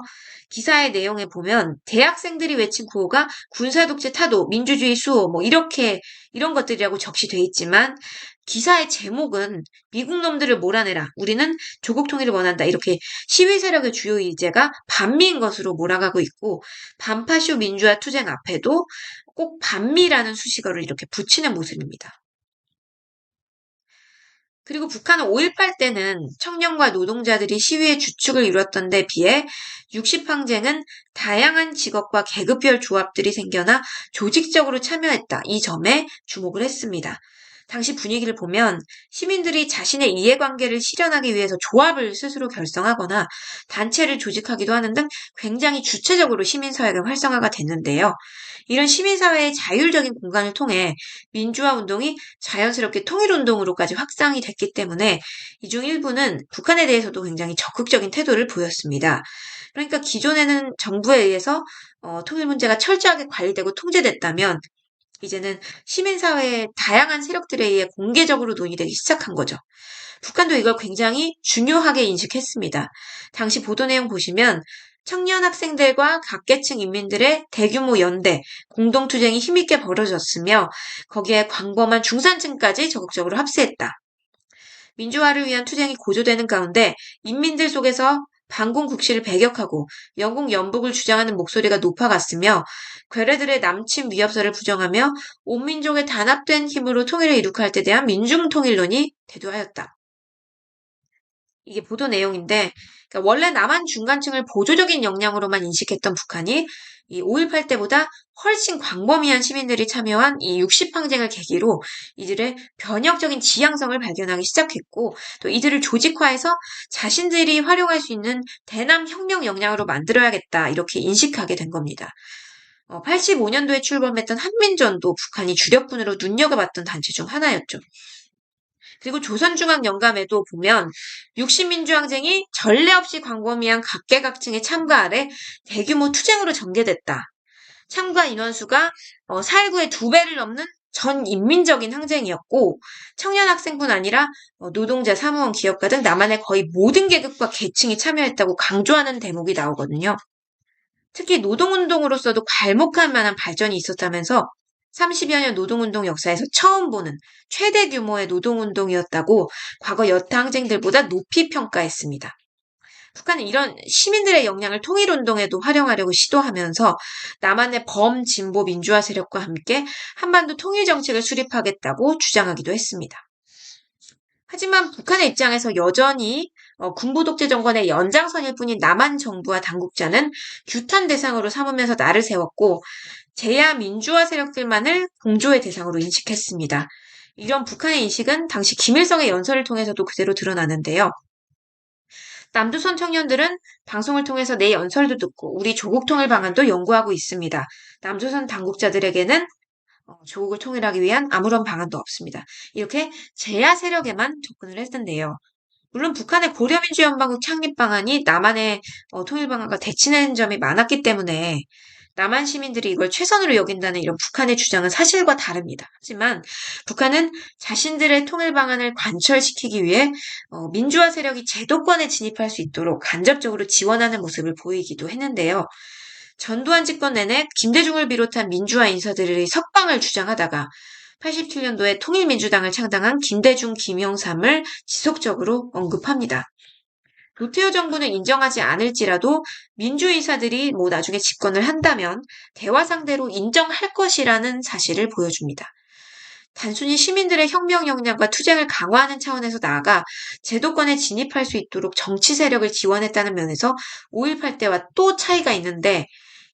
기사의 내용에 보면 대학생들이 외친 구호가 군사독재 타도, 민주주의 수호, 이런 것들이라고 적시돼 있지만 기사의 제목은 미국 놈들을 몰아내라. 우리는 조국 통일을 원한다. 이렇게 시위 세력의 주요 의제가 반미인 것으로 몰아가고 있고 반파쇼 민주화 투쟁 앞에도 꼭 반미라는 수식어를 이렇게 붙이는 모습입니다. 그리고 북한은 5.18 때는 청년과 노동자들이 시위의 주축을 이뤘던 데 비해 60항쟁은 다양한 직업과 계급별 조합들이 생겨나 조직적으로 참여했다. 이 점에 주목을 했습니다. 당시 분위기를 보면 시민들이 자신의 이해관계를 실현하기 위해서 조합을 스스로 결성하거나 단체를 조직하기도 하는 등 굉장히 주체적으로 시민사회가 활성화가 됐는데요. 이런 시민사회의 자율적인 공간을 통해 민주화 운동이 자연스럽게 통일운동으로까지 확장이 됐기 때문에 이 중 일부는 북한에 대해서도 굉장히 적극적인 태도를 보였습니다. 그러니까 기존에는 정부에 의해서 통일 문제가 철저하게 관리되고 통제됐다면 이제는 시민사회의 다양한 세력들에 의해 공개적으로 논의되기 시작한 거죠. 북한도 이걸 굉장히 중요하게 인식했습니다. 당시 보도 내용 보시면 청년 학생들과 각계층 인민들의 대규모 연대, 공동투쟁이 힘있게 벌어졌으며 거기에 광범한 중산층까지 적극적으로 합세했다. 민주화를 위한 투쟁이 고조되는 가운데 인민들 속에서 반공 국시를 배격하고 영국 연북을 주장하는 목소리가 높아갔으며 괴뢰들의 남침 위협설을 부정하며 온 민족의 단합된 힘으로 통일을 이룩할 때 대한 민중통일론이 대두하였다. 이게 보도 내용인데, 그러니까 원래 남한 중간층을 보조적인 역량으로만 인식했던 북한이 이 5.18 때보다 훨씬 광범위한 시민들이 참여한 이 60항쟁을 계기로 이들의 변혁적인 지향성을 발견하기 시작했고, 또 이들을 조직화해서 자신들이 활용할 수 있는 대남 혁명 역량으로 만들어야겠다, 이렇게 인식하게 된 겁니다. 85년도에 출범했던 한민전도 북한이 주력군으로 눈여겨봤던 단체 중 하나였죠. 그리고 조선중앙연감에도 보면 60민주항쟁이 전례 없이 광범위한 각계각층의 참가 아래 대규모 투쟁으로 전개됐다. 참가 인원수가 4.19의 2배를 넘는 전 인민적인 항쟁이었고 청년 학생뿐 아니라 노동자, 사무원, 기업가 등 남한의 거의 모든 계급과 계층이 참여했다고 강조하는 대목이 나오거든요. 특히 노동운동으로서도 괄목할 만한 발전이 있었다면서 30여 년 노동운동 역사에서 처음 보는 최대 규모의 노동운동이었다고 과거 여타 항쟁들보다 높이 평가했습니다. 북한은 이런 시민들의 역량을 통일운동에도 활용하려고 시도하면서 남한의 범진보 민주화 세력과 함께 한반도 통일정책을 수립하겠다고 주장하기도 했습니다. 하지만 북한의 입장에서 여전히 군부 독재 정권의 연장선일 뿐인 남한 정부와 당국자는 규탄 대상으로 삼으면서 날을 세웠고 제야 민주화 세력들만을 공조의 대상으로 인식했습니다. 이런 북한의 인식은 당시 김일성의 연설을 통해서도 그대로 드러나는데요. 남조선 청년들은 방송을 통해서 내 연설도 듣고 우리 조국 통일 방안도 연구하고 있습니다. 남조선 당국자들에게는 조국을 통일하기 위한 아무런 방안도 없습니다. 이렇게 제야 세력에만 접근을 했는데요. 물론 북한의 고려민주연방국 창립 방안이 남한의 통일 방안과 대치되는 점이 많았기 때문에 남한 시민들이 이걸 최선으로 여긴다는 이런 북한의 주장은 사실과 다릅니다. 하지만 북한은 자신들의 통일 방안을 관철시키기 위해 민주화 세력이 제도권에 진입할 수 있도록 간접적으로 지원하는 모습을 보이기도 했는데요. 전두환 집권 내내 김대중을 비롯한 민주화 인사들이 석방을 주장하다가 87년도에 통일민주당을 창당한 김대중, 김영삼을 지속적으로 언급합니다. 노태우 정부는 인정하지 않을지라도 민주인사들이 나중에 집권을 한다면 대화 상대로 인정할 것이라는 사실을 보여줍니다. 단순히 시민들의 혁명 역량과 투쟁을 강화하는 차원에서 나아가 제도권에 진입할 수 있도록 정치 세력을 지원했다는 면에서 5.18 때와 또 차이가 있는데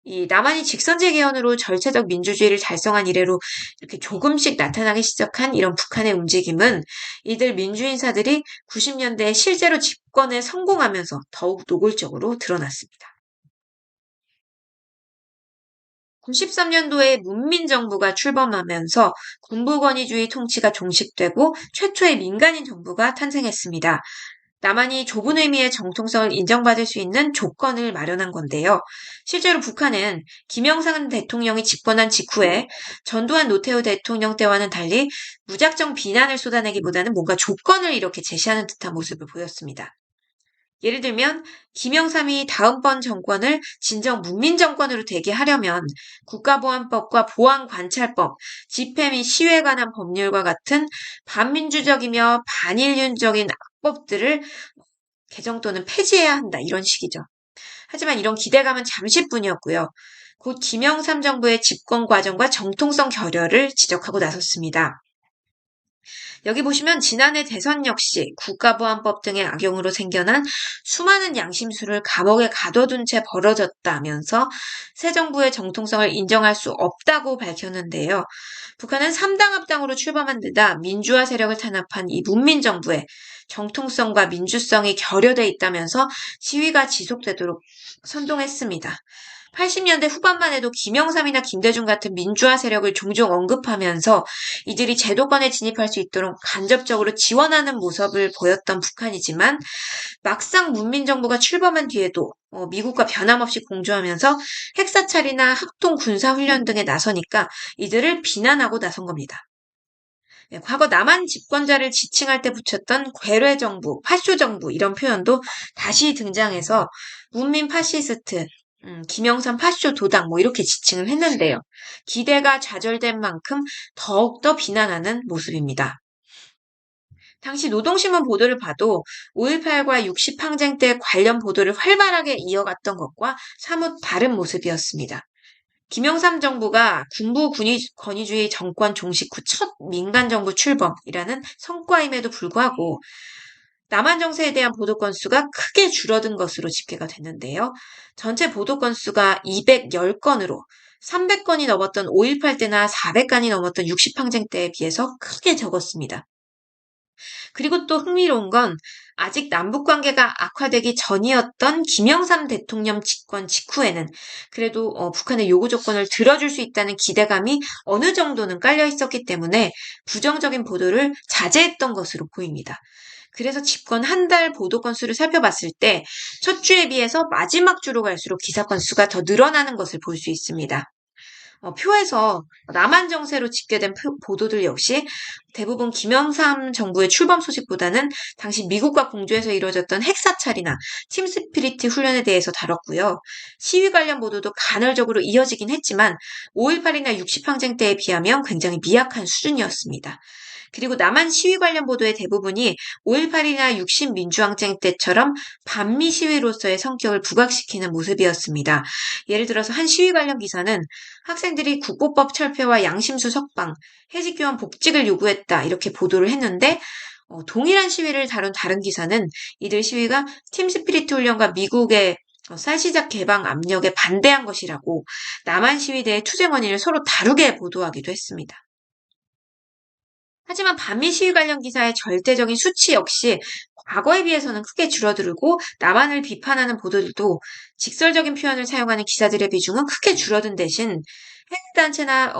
이 남한이 직선제 개헌으로 절차적 민주주의를 달성한 이래로 이렇게 조금씩 나타나기 시작한 이런 북한의 움직임은 이들 민주인사들이 90년대에 실제로 집권에 성공하면서 더욱 노골적으로 드러났습니다. 93년도에 문민정부가 출범하면서 군부권위주의 통치가 종식되고 최초의 민간인 정부가 탄생했습니다. 남한이 좁은 의미의 정통성을 인정받을 수 있는 조건을 마련한 건데요. 실제로 북한은 김영삼 대통령이 집권한 직후에 전두환 노태우 대통령 때와는 달리 무작정 비난을 쏟아내기보다는 뭔가 조건을 이렇게 제시하는 듯한 모습을 보였습니다. 예를 들면 김영삼이 다음번 정권을 진정 문민정권으로 되게 하려면 국가보안법과 보안관찰법, 집회 및 시위에 관한 법률과 같은 반민주적이며 반인륜적인 악법들을 개정 또는 폐지해야 한다. 이런 식이죠. 하지만 이런 기대감은 잠시뿐이었고요. 곧 김영삼 정부의 집권 과정과 정통성 결여를 지적하고 나섰습니다. 여기 보시면 지난해 대선 역시 국가보안법 등의 악용으로 생겨난 수많은 양심수를 감옥에 가둬둔 채 벌어졌다면서 새 정부의 정통성을 인정할 수 없다고 밝혔는데요. 북한은 3당 합당으로 출범한 데다 민주화 세력을 탄압한 이 문민정부의 정통성과 민주성이 결여돼 있다면서 시위가 지속되도록 선동했습니다. 80년대 후반만 해도 김영삼이나 김대중 같은 민주화 세력을 종종 언급하면서 이들이 제도권에 진입할 수 있도록 간접적으로 지원하는 모습을 보였던 북한이지만 막상 문민정부가 출범한 뒤에도 미국과 변함없이 공조하면서 핵사찰이나 합동 군사훈련 등에 나서니까 이들을 비난하고 나선 겁니다. 네, 과거 남한 집권자를 지칭할 때 붙였던 괴뢰정부, 파쇼정부 이런 표현도 다시 등장해서 문민 파시스트, 김영삼 파쇼 도당 이렇게 지칭을 했는데요. 기대가 좌절된 만큼 더욱더 비난하는 모습입니다. 당시 노동신문 보도를 봐도 5.18과 60항쟁 때 관련 보도를 활발하게 이어갔던 것과 사뭇 다른 모습이었습니다. 김영삼 정부가 군부 권위주의 정권 종식 후 첫 민간정부 출범이라는 성과임에도 불구하고 남한 정세에 대한 보도 건수가 크게 줄어든 것으로 집계가 됐는데요. 전체 보도 건수가 210건으로 300건이 넘었던 5.18 때나 400건이 넘었던 60항쟁 때에 비해서 크게 적었습니다. 그리고 또 흥미로운 건 아직 남북 관계가 악화되기 전이었던 김영삼 대통령 집권 직후에는 그래도 북한의 요구 조건을 들어줄 수 있다는 기대감이 어느 정도는 깔려 있었기 때문에 부정적인 보도를 자제했던 것으로 보입니다. 그래서 집권 한 달 보도 건수를 살펴봤을 때 첫 주에 비해서 마지막 주로 갈수록 기사 건수가 더 늘어나는 것을 볼 수 있습니다. 표에서 남한 정세로 집계된 보도들 역시 대부분 김영삼 정부의 출범 소식보다는 당시 미국과 공조해서 이루어졌던 핵사찰이나 팀스피리트 훈련에 대해서 다뤘고요. 시위 관련 보도도 간헐적으로 이어지긴 했지만 5.18이나 60항쟁 때에 비하면 굉장히 미약한 수준이었습니다. 그리고 남한 시위 관련 보도의 대부분이 5.18이나 60 민주항쟁 때처럼 반미 시위로서의 성격을 부각시키는 모습이었습니다. 예를 들어서 한 시위 관련 기사는 학생들이 국보법 철폐와 양심수 석방, 해직교원 복직을 요구했다 이렇게 보도를 했는데 동일한 시위를 다룬 다른 기사는 이들 시위가 팀스피리트 훈련과 미국의 쌀시작 개방 압력에 반대한 것이라고 남한 시위대의 투쟁 원인을 서로 다르게 보도하기도 했습니다. 하지만 반미 시위 관련 기사의 절대적인 수치 역시 과거에 비해서는 크게 줄어들고 남한을 비판하는 보도들도 직설적인 표현을 사용하는 기사들의 비중은 크게 줄어든 대신 해외단체나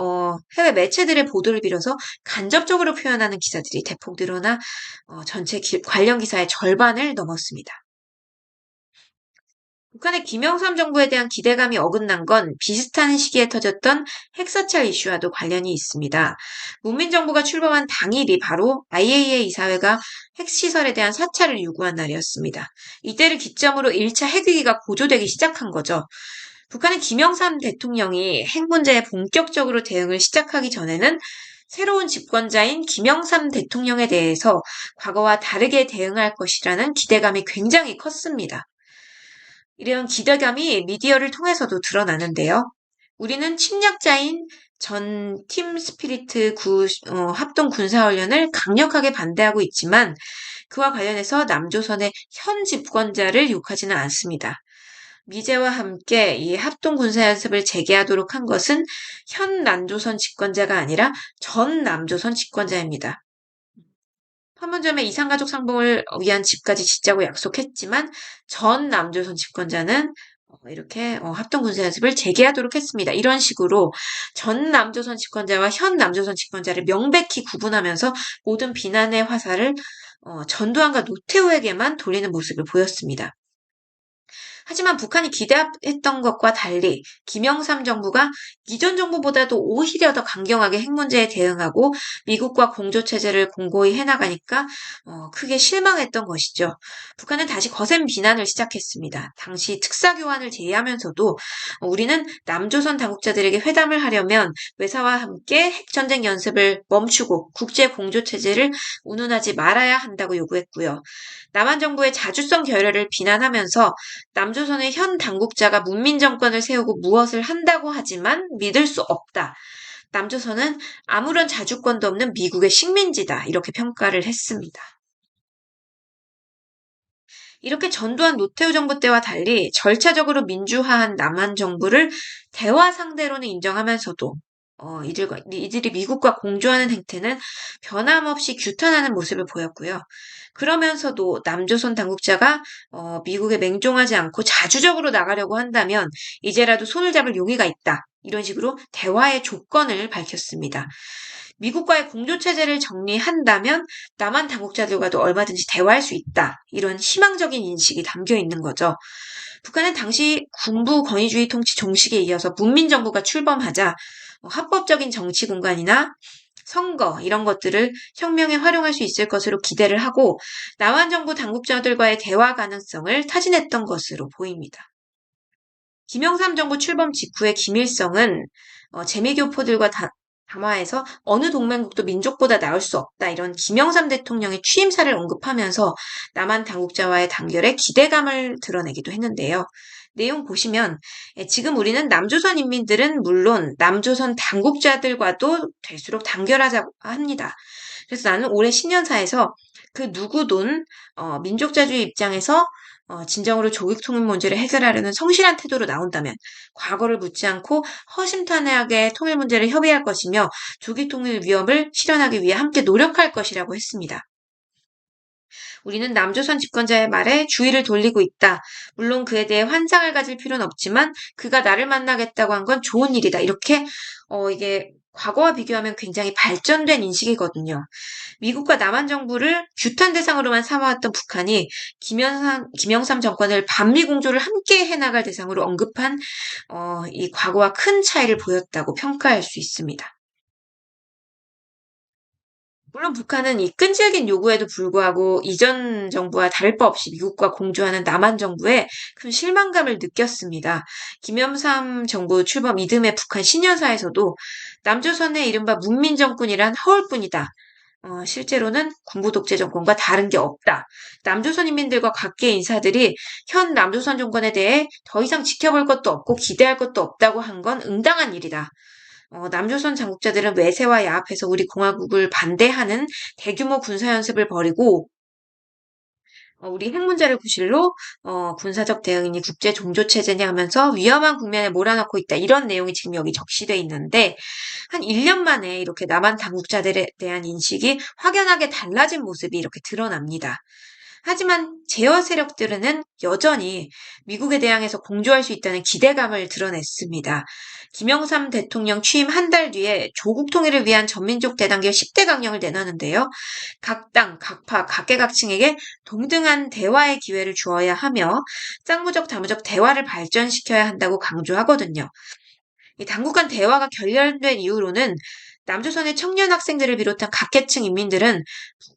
해외 매체들의 보도를 빌어서 간접적으로 표현하는 기사들이 대폭 늘어나 전체 관련 기사의 절반을 넘었습니다. 북한의 김영삼 정부에 대한 기대감이 어긋난 건 비슷한 시기에 터졌던 핵사찰 이슈와도 관련이 있습니다. 문민정부가 출범한 당일이 바로 IAEA 이사회가 핵시설에 대한 사찰을 요구한 날이었습니다. 이때를 기점으로 1차 핵위기가 고조되기 시작한 거죠. 북한의 김영삼 대통령이 핵 문제에 본격적으로 대응을 시작하기 전에는 새로운 집권자인 김영삼 대통령에 대해서 과거와 다르게 대응할 것이라는 기대감이 굉장히 컸습니다. 이런 기대감이 미디어를 통해서도 드러나는데요. 우리는 침략자인 전 팀 스피리트 합동 군사훈련을 강력하게 반대하고 있지만 그와 관련해서 남조선의 현 집권자를 욕하지는 않습니다. 미제와 함께 이 합동 군사연습을 재개하도록 한 것은 현 남조선 집권자가 아니라 전 남조선 집권자입니다. 판문점에 이산가족 상봉을 위한 집까지 짓자고 약속했지만 전 남조선 집권자는 이렇게 합동군사연습을 재개하도록 했습니다. 이런 식으로 전 남조선 집권자와 현 남조선 집권자를 명백히 구분하면서 모든 비난의 화살을 전두환과 노태우에게만 돌리는 모습을 보였습니다. 하지만 북한이 기대했던 것과 달리 김영삼 정부가 이전 정부보다도 오히려 더 강경하게 핵 문제에 대응하고 미국과 공조체제를 공고히 해나가니까 크게 실망했던 것이죠. 북한은 다시 거센 비난을 시작했습니다. 당시 특사교환을 제의하면서도 우리는 남조선 당국자들에게 회담을 하려면 외사와 함께 핵전쟁 연습을 멈추고 국제 공조체제를 운운하지 말아야 한다고 요구했고요. 남한 정부의 자주성 결여를 비난하면서 남조선의 현 당국자가 문민정권을 세우고 무엇을 한다고 하지만 믿을 수 없다. 남조선은 아무런 자주권도 없는 미국의 식민지다. 이렇게 평가를 했습니다. 이렇게 전두환 노태우 정부 때와 달리 절차적으로 민주화한 남한 정부를 대화 상대로는 인정하면서도 이들이 미국과 공조하는 행태는 변함없이 규탄하는 모습을 보였고요. 그러면서도 남조선 당국자가 미국에 맹종하지 않고 자주적으로 나가려고 한다면 이제라도 손을 잡을 용의가 있다. 이런 식으로 대화의 조건을 밝혔습니다. 미국과의 공조체제를 정리한다면 남한 당국자들과도 얼마든지 대화할 수 있다. 이런 희망적인 인식이 담겨 있는 거죠. 북한은 당시 군부 권위주의 통치 종식에 이어서 문민정부가 출범하자 합법적인 정치 공간이나 선거 이런 것들을 혁명에 활용할 수 있을 것으로 기대를 하고 남한 정부 당국자들과의 대화 가능성을 타진했던 것으로 보입니다. 김영삼 정부 출범 직후에 김일성은 재미교포들과 담화에서 어느 동맹국도 민족보다 나을 수 없다 이런 김영삼 대통령의 취임사를 언급하면서 남한 당국자와의 단결에 기대감을 드러내기도 했는데요. 내용 보시면 지금 우리는 남조선 인민들은 물론 남조선 당국자들과도 될수록 단결하자고 합니다. 그래서 나는 올해 신년사에서 그 누구든 민족자주의 입장에서 진정으로 조국 통일 문제를 해결하려는 성실한 태도로 나온다면 과거를 묻지 않고 허심탄회하게 통일 문제를 협의할 것이며 조국 통일 위협을 실현하기 위해 함께 노력할 것이라고 했습니다. 우리는 남조선 집권자의 말에 주의를 돌리고 있다. 물론 그에 대해 환상을 가질 필요는 없지만 그가 나를 만나겠다고 한 건 좋은 일이다. 이렇게 이게 과거와 비교하면 굉장히 발전된 인식이거든요. 미국과 남한 정부를 규탄 대상으로만 삼아왔던 북한이 김영삼 정권을 반미 공조를 함께 해나갈 대상으로 언급한 이 과거와 큰 차이를 보였다고 평가할 수 있습니다. 물론 북한은 이 끈질긴 요구에도 불구하고 이전 정부와 다를 바 없이 미국과 공조하는 남한 정부에 큰 실망감을 느꼈습니다. 김영삼 정부 출범 이듬해 북한 신년사에서도 남조선의 이른바 문민정권이란 허울뿐이다. 실제로는 군부 독재 정권과 다른 게 없다. 남조선 인민들과 각계 인사들이 현 남조선 정권에 대해 더 이상 지켜볼 것도 없고 기대할 것도 없다고 한 건 응당한 일이다. 남조선 당국자들은 외세와 야합해서 우리 공화국을 반대하는 대규모 군사연습을 벌이고 우리 핵 문제를 구실로 군사적 대응이니 국제 종조 체제냐 하면서 위험한 국면에 몰아넣고 있다. 이런 내용이 지금 여기 적시돼 있는데 한 1년 만에 이렇게 남한 당국자들에 대한 인식이 확연하게 달라진 모습이 이렇게 드러납니다. 하지만 제어 세력들은 여전히 미국에 대항해서 공조할 수 있다는 기대감을 드러냈습니다. 김영삼 대통령 취임 한 달 뒤에 조국 통일을 위한 전민족 대단결 10대 강령을 내놨는데요. 각 당, 각파, 각계각층에게 동등한 대화의 기회를 주어야 하며 쌍무적, 다무적 대화를 발전시켜야 한다고 강조하거든요. 이 당국 간 대화가 결렬된 이후로는 남조선의 청년 학생들을 비롯한 각계층 인민들은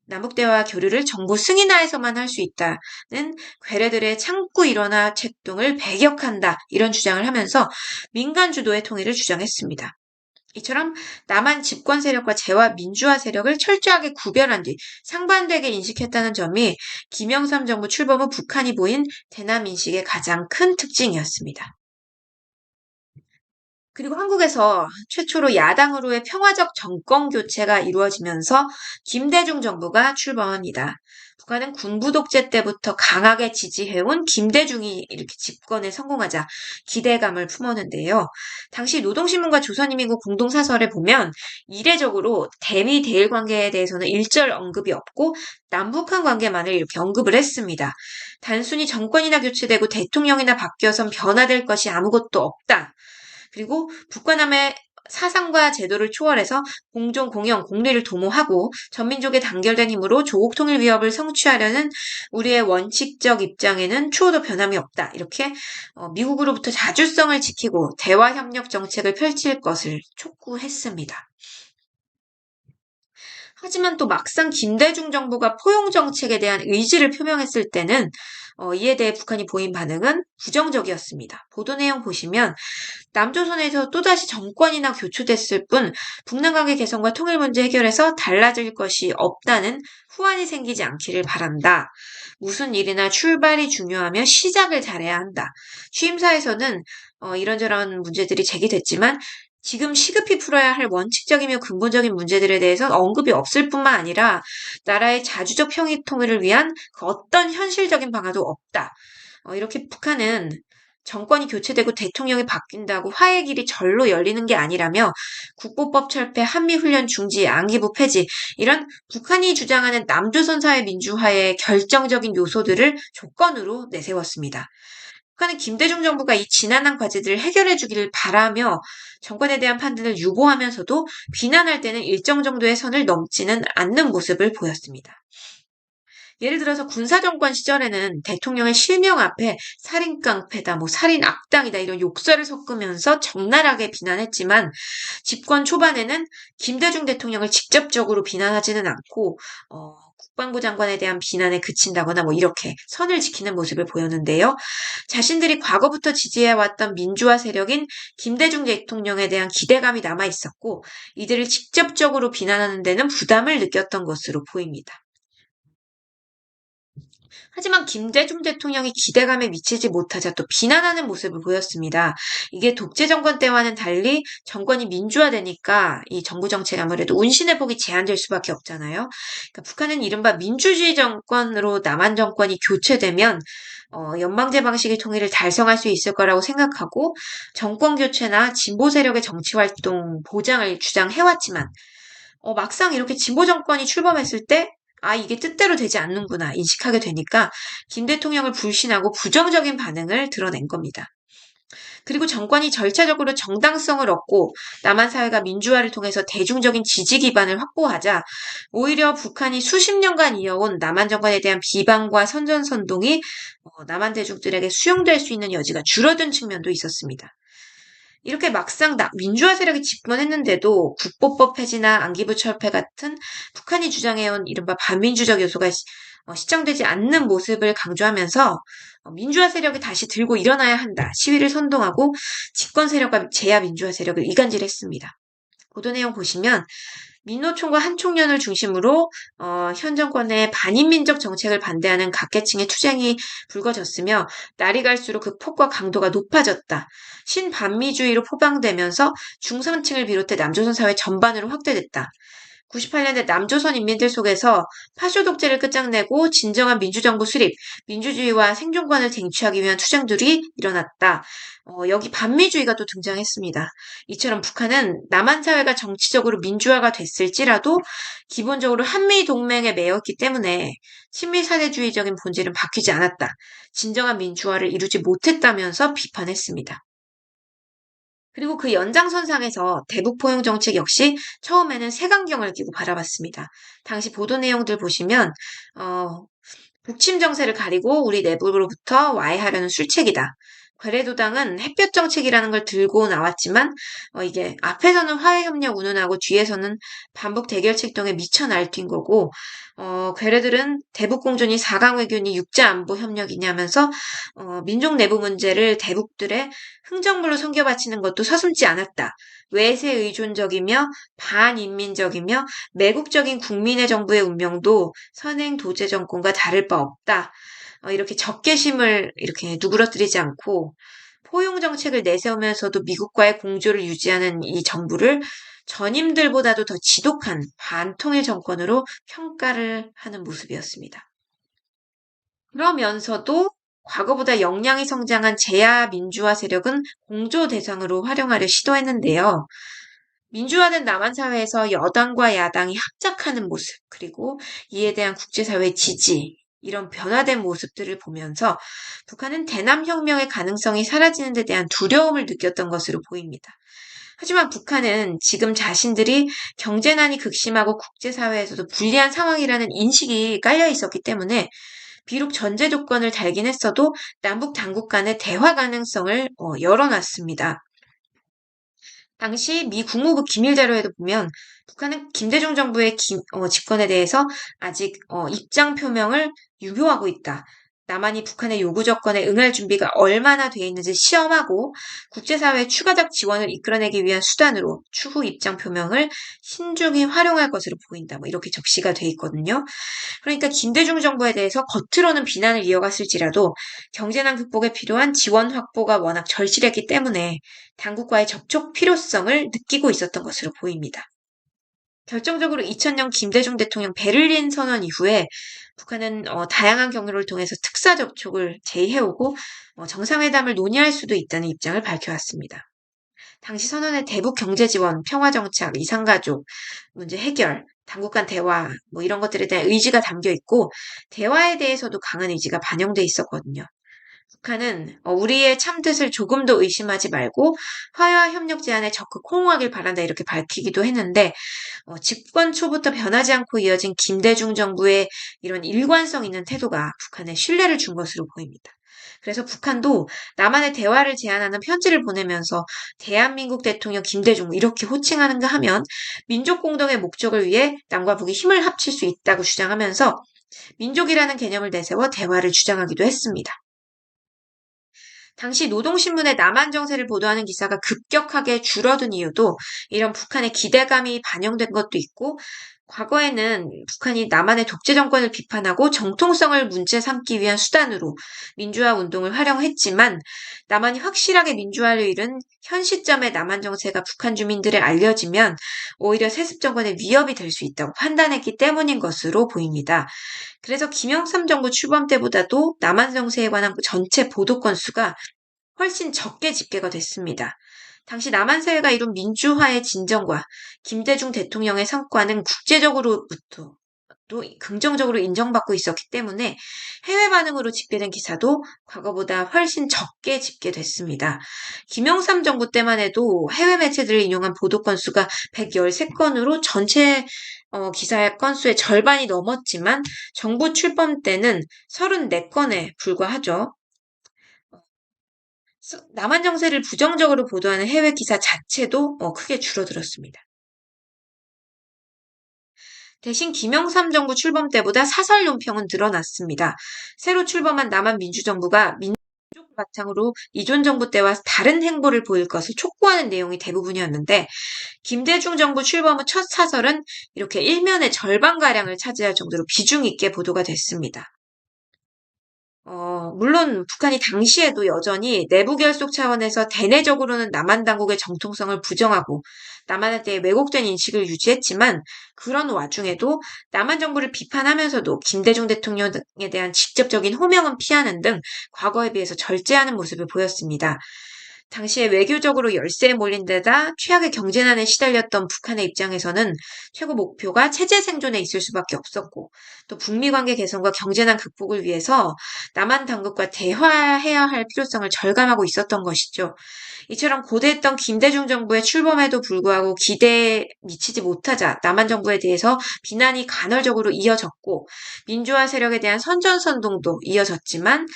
남북대화 교류를 정부 승인하에서만 할 수 있다는 괴뢰들의 창구 일원화 책동을 배격한다 이런 주장을 하면서 민간 주도의 통일을 주장했습니다. 이처럼 남한 집권 세력과 재화 민주화 세력을 철저하게 구별한 뒤 상반되게 인식했다는 점이 김영삼 정부 출범 후 북한이 보인 대남 인식의 가장 큰 특징이었습니다. 그리고 한국에서 최초로 야당으로의 평화적 정권 교체가 이루어지면서 김대중 정부가 출범합니다. 북한은 군부 독재 때부터 강하게 지지해온 김대중이 이렇게 집권에 성공하자 기대감을 품었는데요. 당시 노동신문과 조선인민국 공동사설에 보면 이례적으로 대미 대일 관계에 대해서는 일절 언급이 없고 남북한 관계만을 이렇게 언급을 했습니다. 단순히 정권이나 교체되고 대통령이나 바뀌어선 변화될 것이 아무것도 없다. 그리고 북한함의 사상과 제도를 초월해서 공존, 공영, 공리를 도모하고 전민족의 단결된 힘으로 조국 통일 위협을 성취하려는 우리의 원칙적 입장에는 추호도 변함이 없다. 이렇게 미국으로부터 자주성을 지키고 대화 협력 정책을 펼칠 것을 촉구했습니다. 하지만 또 막상 김대중 정부가 포용 정책에 대한 의지를 표명했을 때는 이에 대해 북한이 보인 반응은 부정적이었습니다. 보도 내용 보시면 남조선에서 또다시 정권이나 교체됐을 뿐 북남 관계 개선과 통일 문제 해결에서 달라질 것이 없다는 후환이 생기지 않기를 바란다. 무슨 일이나 출발이 중요하며 시작을 잘해야 한다. 취임사에서는 이런저런 문제들이 제기됐지만 지금 시급히 풀어야 할 원칙적이며 근본적인 문제들에 대해서 언급이 없을 뿐만 아니라 나라의 자주적 평화 통일을 위한 그 어떤 현실적인 방안도 없다. 이렇게 북한은 정권이 교체되고 대통령이 바뀐다고 화해의 길이 절로 열리는 게 아니라며 국보법 철폐, 한미훈련 중지, 안기부 폐지 이런 북한이 주장하는 남조선 사회 민주화의 결정적인 요소들을 조건으로 내세웠습니다. 북한은 김대중 정부가 이 지난한 과제들을 해결해 주기를 바라며 정권에 대한 판단을 유보하면서도 비난할 때는 일정 정도의 선을 넘지는 않는 모습을 보였습니다. 예를 들어서 군사정권 시절에는 대통령의 실명 앞에 살인 깡패다, 살인 악당이다 이런 욕설을 섞으면서 적나라하게 비난했지만 집권 초반에는 김대중 대통령을 직접적으로 비난하지는 않고 국방부 장관에 대한 비난에 그친다거나 이렇게 선을 지키는 모습을 보였는데요. 자신들이 과거부터 지지해왔던 민주화 세력인 김대중 대통령에 대한 기대감이 남아 있었고 이들을 직접적으로 비난하는 데는 부담을 느꼈던 것으로 보입니다. 하지만 김대중 대통령이 기대감에 미치지 못하자 또 비난하는 모습을 보였습니다. 이게 독재 정권 때와는 달리 정권이 민주화되니까 이 정부 정책이 아무래도 운신의 폭이 제한될 수밖에 없잖아요. 그러니까 북한은 이른바 민주주의 정권으로 남한 정권이 교체되면 연방제 방식의 통일을 달성할 수 있을 거라고 생각하고 정권 교체나 진보 세력의 정치 활동 보장을 주장해왔지만 막상 이렇게 진보 정권이 출범했을 때 이게 뜻대로 되지 않는구나 인식하게 되니까 김 대통령을 불신하고 부정적인 반응을 드러낸 겁니다. 그리고 정권이 절차적으로 정당성을 얻고 남한 사회가 민주화를 통해서 대중적인 지지 기반을 확보하자 오히려 북한이 수십 년간 이어온 남한 정권에 대한 비방과 선전선동이 남한 대중들에게 수용될 수 있는 여지가 줄어든 측면도 있었습니다. 이렇게 막상 민주화 세력이 집권했는데도 국보법 폐지나 안기부 철폐 같은 북한이 주장해온 이른바 반민주적 요소가 시정되지 않는 모습을 강조하면서 민주화 세력이 다시 들고 일어나야 한다. 시위를 선동하고 집권 세력과 제야 민주화 세력을 이간질했습니다. 보도 내용 보시면 민노총과 한총련을 중심으로 현 정권의 반인민적 정책을 반대하는 각계층의 투쟁이 불거졌으며 날이 갈수록 그 폭과 강도가 높아졌다. 신반미주의로 포장되면서 중산층을 비롯해 남조선 사회 전반으로 확대됐다. 98년에 남조선 인민들 속에서 파쇼 독재를 끝장내고 진정한 민주정부 수립, 민주주의와 생존권을 쟁취하기 위한 투쟁들이 일어났다. 여기 반미주의가 또 등장했습니다. 이처럼 북한은 남한 사회가 정치적으로 민주화가 됐을지라도 기본적으로 한미 동맹에 매였기 때문에 친미 사대주의적인 본질은 바뀌지 않았다. 진정한 민주화를 이루지 못했다면서 비판했습니다. 그리고 그 연장선상에서 대북 포용 정책 역시 처음에는 색안경을 끼고 바라봤습니다. 당시 보도 내용들 보시면 북침 정세를 가리고 우리 내부로부터 와해하려는 술책이다. 괴뢰도당은 햇볕 정책이라는 걸 들고 나왔지만 이게 앞에서는 화해협력 운운하고 뒤에서는 반북 대결 책동에 미쳐 날뛴 거고 괴뢰들은 대북공존이 4강 외교니 육자안보 협력이냐면서 민족 내부 문제를 대북들의 흥정물로 섬겨바치는 것도 서슴지 않았다. 외세 의존적이며 반인민적이며 매국적인 국민의 정부의 운명도 선행 도제 정권과 다를 바 없다. 이렇게 적개심을 이렇게 누그러뜨리지 않고 포용 정책을 내세우면서도 미국과의 공조를 유지하는 이 정부를 전임들보다도 더 지독한 반통일 정권으로 평가를 하는 모습이었습니다. 그러면서도 과거보다 역량이 성장한 제야 민주화 세력은 공조 대상으로 활용하려 시도했는데요. 민주화된 남한 사회에서 여당과 야당이 합작하는 모습, 그리고 이에 대한 국제사회 지지, 이런 변화된 모습들을 보면서 북한은 대남혁명의 가능성이 사라지는 데 대한 두려움을 느꼈던 것으로 보입니다. 하지만 북한은 지금 자신들이 경제난이 극심하고 국제사회에서도 불리한 상황이라는 인식이 깔려 있었기 때문에 비록 전제 조건을 달긴 했어도 남북 당국 간의 대화 가능성을 열어놨습니다. 당시 미 국무부 기밀 자료에도 보면 북한은 김대중 정부의 집권에 대해서 아직 입장 표명을 유효하고 있다. 남한이 북한의 요구 조건에 응할 준비가 얼마나 돼 있는지 시험하고 국제사회의 추가적 지원을 이끌어내기 위한 수단으로 추후 입장 표명을 신중히 활용할 것으로 보인다. 이렇게 적시가 돼 있거든요. 그러니까 김대중 정부에 대해서 겉으로는 비난을 이어갔을지라도 경제난 극복에 필요한 지원 확보가 워낙 절실했기 때문에 당국과의 접촉 필요성을 느끼고 있었던 것으로 보입니다. 결정적으로 2000년 김대중 대통령 베를린 선언 이후에 북한은 다양한 경로를 통해서 특사 접촉을 재해오고 정상회담을 논의할 수도 있다는 입장을 밝혀왔습니다. 당시 선언의 대북 경제 지원, 평화 정착, 이산가족 문제 해결, 당국 간 대화 이런 것들에 대한 의지가 담겨 있고 대화에 대해서도 강한 의지가 반영돼 있었거든요. 북한은 우리의 참뜻을 조금도 의심하지 말고 화해와 협력 제안에 적극 호응하길 바란다 이렇게 밝히기도 했는데 집권 초부터 변하지 않고 이어진 김대중 정부의 이런 일관성 있는 태도가 북한에 신뢰를 준 것으로 보입니다. 그래서 북한도 남한의 대화를 제안하는 편지를 보내면서 대한민국 대통령 김대중 이렇게 호칭하는가 하면 민족 공동의 목적을 위해 남과 북이 힘을 합칠 수 있다고 주장하면서 민족이라는 개념을 내세워 대화를 주장하기도 했습니다. 당시 노동신문의 남한 정세를 보도하는 기사가 급격하게 줄어든 이유도 이런 북한의 기대감이 반영된 것도 있고, 과거에는 북한이 남한의 독재 정권을 비판하고 정통성을 문제 삼기 위한 수단으로 민주화 운동을 활용했지만, 남한이 확실하게 민주화를 이룬 현 시점에 남한 정세가 북한 주민들에 알려지면 오히려 세습 정권의 위협이 될 수 있다고 판단했기 때문인 것으로 보입니다. 그래서 김영삼 정부 출범 때보다도 남한 정세에 관한 전체 보도 건수가 훨씬 적게 집계가 됐습니다. 당시 남한 사회가 이룬 민주화의 진정과 김대중 대통령의 성과는 국제적으로부터 또 긍정적으로 인정받고 있었기 때문에 해외 반응으로 집계된 기사도 과거보다 훨씬 적게 집계됐습니다. 김영삼 정부 때만 해도 해외 매체들을 인용한 보도 건수가 113건으로 전체 기사 건수의 절반이 넘었지만 정부 출범 때는 34건에 불과하죠. 남한 정세를 부정적으로 보도하는 해외 기사 자체도 크게 줄어들었습니다. 대신 김영삼 정부 출범 때보다 사설 논평은 늘어났습니다. 새로 출범한 남한 민주정부가 민족 바탕으로 이존 정부 때와 다른 행보를 보일 것을 촉구하는 내용이 대부분이었는데 김대중 정부 출범 후 첫 사설은 이렇게 일면의 절반가량을 차지할 정도로 비중 있게 보도가 됐습니다. 물론 북한이 당시에도 여전히 내부 결속 차원에서 대내적으로는 남한 당국의 정통성을 부정하고 남한에 대해 왜곡된 인식을 유지했지만 그런 와중에도 남한 정부를 비판하면서도 김대중 대통령에 대한 직접적인 호명은 피하는 등 과거에 비해서 절제하는 모습을 보였습니다. 당시에 외교적으로 열세에 몰린 데다 최악의 경제난에 시달렸던 북한의 입장에서는 최고 목표가 체제 생존에 있을 수밖에 없었고 또 북미 관계 개선과 경제난 극복을 위해서 남한 당국과 대화해야 할 필요성을 절감하고 있었던 것이죠. 이처럼 고대했던 김대중 정부의 출범에도 불구하고 기대에 미치지 못하자 남한 정부에 대해서 비난이 간헐적으로 이어졌고 민주화 세력에 대한 선전선동도 이어졌지만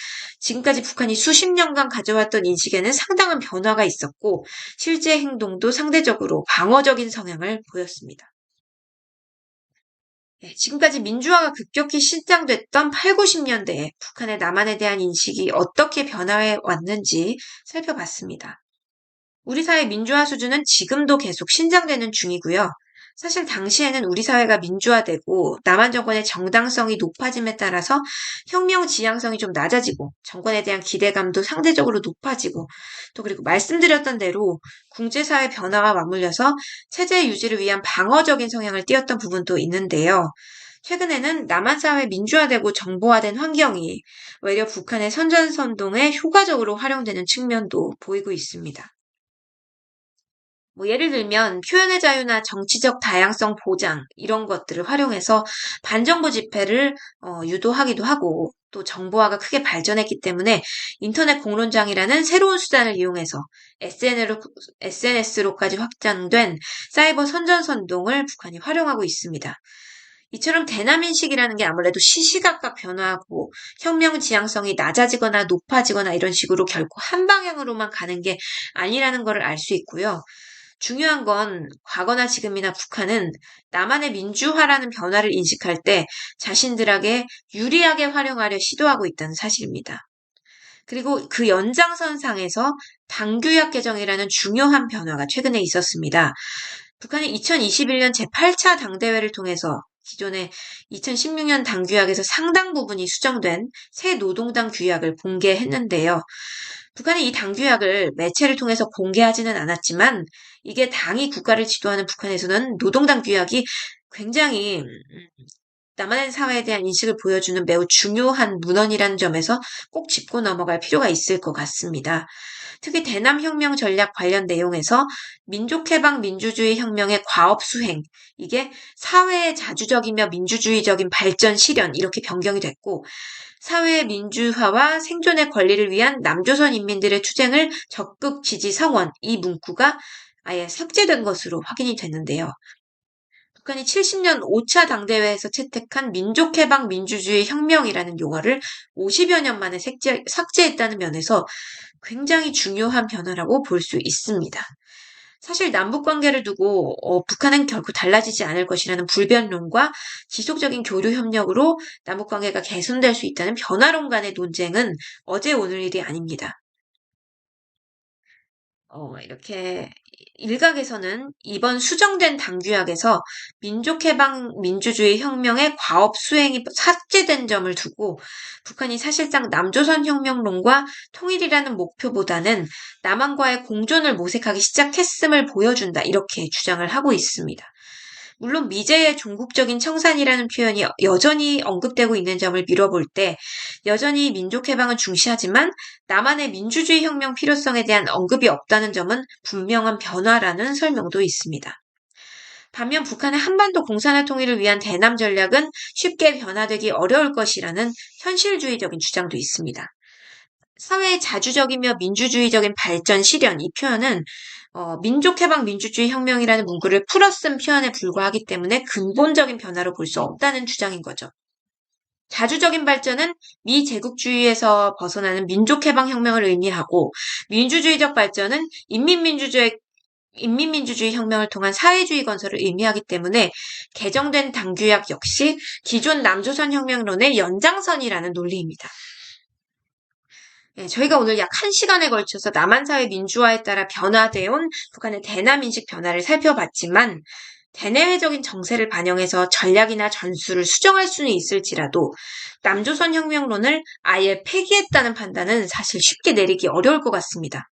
지금까지 북한이 수십 년간 가져왔던 인식에는 상당한 변화가 있었고 실제 행동도 상대적으로 방어적인 성향을 보였습니다. 지금까지 민주화가 급격히 실장됐던 8, 90년대에 북한의 남한에 대한 인식이 어떻게 변화해 왔는지 살펴봤습니다. 우리 사회 민주화 수준은 지금도 계속 신장되는 중이고요. 사실 당시에는 우리 사회가 민주화되고 남한 정권의 정당성이 높아짐에 따라서 혁명 지향성이 좀 낮아지고 정권에 대한 기대감도 상대적으로 높아지고 또 그리고 말씀드렸던 대로 국제사회 변화와 맞물려서 체제 유지를 위한 방어적인 성향을 띄었던 부분도 있는데요. 최근에는 남한 사회 민주화되고 정보화된 환경이 오히려 북한의 선전선동에 효과적으로 활용되는 측면도 보이고 있습니다. 예를 들면 표현의 자유나 정치적 다양성 보장 이런 것들을 활용해서 반정부 집회를 유도하기도 하고 또 정보화가 크게 발전했기 때문에 인터넷 공론장이라는 새로운 수단을 이용해서 SNS로까지 확장된 사이버 선전선동을 북한이 활용하고 있습니다. 이처럼 대남인식이라는 게 아무래도 시시각각 변화하고 혁명 지향성이 낮아지거나 높아지거나 이런 식으로 결코 한 방향으로만 가는 게 아니라는 것을 알 수 있고요. 중요한 건 과거나 지금이나 북한은 남한의 민주화라는 변화를 인식할 때 자신들에게 유리하게 활용하려 시도하고 있다는 사실입니다. 그리고 그 연장선상에서 당규약 개정이라는 중요한 변화가 최근에 있었습니다. 북한이 2021년 제8차 당대회를 통해서 기존의 2016년 당규약에서 상당 부분이 수정된 새 노동당 규약을 공개했는데요. 북한이 이 당규약을 매체를 통해서 공개하지는 않았지만 이게 당이 국가를 지도하는 북한에서는 노동당 규약이 굉장히 남한의 사회에 대한 인식을 보여주는 매우 중요한 문헌이라는 점에서 꼭 짚고 넘어갈 필요가 있을 것 같습니다. 특히 대남혁명 전략 관련 내용에서 민족해방 민주주의 혁명의 과업 수행, 이게 사회의 자주적이며 민주주의적인 발전 실현 이렇게 변경이 됐고 사회의 민주화와 생존의 권리를 위한 남조선 인민들의 투쟁을 적극 지지 성원 이 문구가 아예 삭제된 것으로 확인이 됐는데요. 북한이 70년 5차 당대회에서 채택한 민족해방 민주주의 혁명이라는 용어를 50여 년 만에 삭제했다는 면에서 굉장히 중요한 변화라고 볼 수 있습니다. 사실 남북 관계를 두고 북한은 결코 달라지지 않을 것이라는 불변론과 지속적인 교류 협력으로 남북 관계가 개선될 수 있다는 변화론 간의 논쟁은 어제 오늘 일이 아닙니다. 이렇게 일각에서는 이번 수정된 당규약에서 민족해방 민주주의 혁명의 과업 수행이 삭제된 점을 두고 북한이 사실상 남조선 혁명론과 통일이라는 목표보다는 남한과의 공존을 모색하기 시작했음을 보여준다 이렇게 주장을 하고 있습니다. 물론 미제의 종국적인 청산이라는 표현이 여전히 언급되고 있는 점을 미뤄볼 때 여전히 민족해방을 중시하지만 남한의 민주주의 혁명 필요성에 대한 언급이 없다는 점은 분명한 변화라는 설명도 있습니다. 반면 북한의 한반도 공산화 통일을 위한 대남 전략은 쉽게 변화되기 어려울 것이라는 현실주의적인 주장도 있습니다. 사회의 자주적이며 민주주의적인 발전 실현 이 표현은 민족해방 민주주의 혁명이라는 문구를 풀어 쓴 표현에 불과하기 때문에 근본적인 변화로 볼 수 없다는 주장인 거죠. 자주적인 발전은 미제국주의에서 벗어나는 민족해방혁명을 의미하고 민주주의적 발전은 인민민주주의 혁명을 통한 사회주의 건설을 의미하기 때문에 개정된 당규약 역시 기존 남조선 혁명론의 연장선이라는 논리입니다. 저희가 오늘 약 1시간에 걸쳐서 남한 사회 민주화에 따라 변화되어 온 북한의 대남 인식 변화를 살펴봤지만 대내외적인 정세를 반영해서 전략이나 전술을 수정할 수는 있을지라도 남조선 혁명론을 아예 폐기했다는 판단은 사실 쉽게 내리기 어려울 것 같습니다.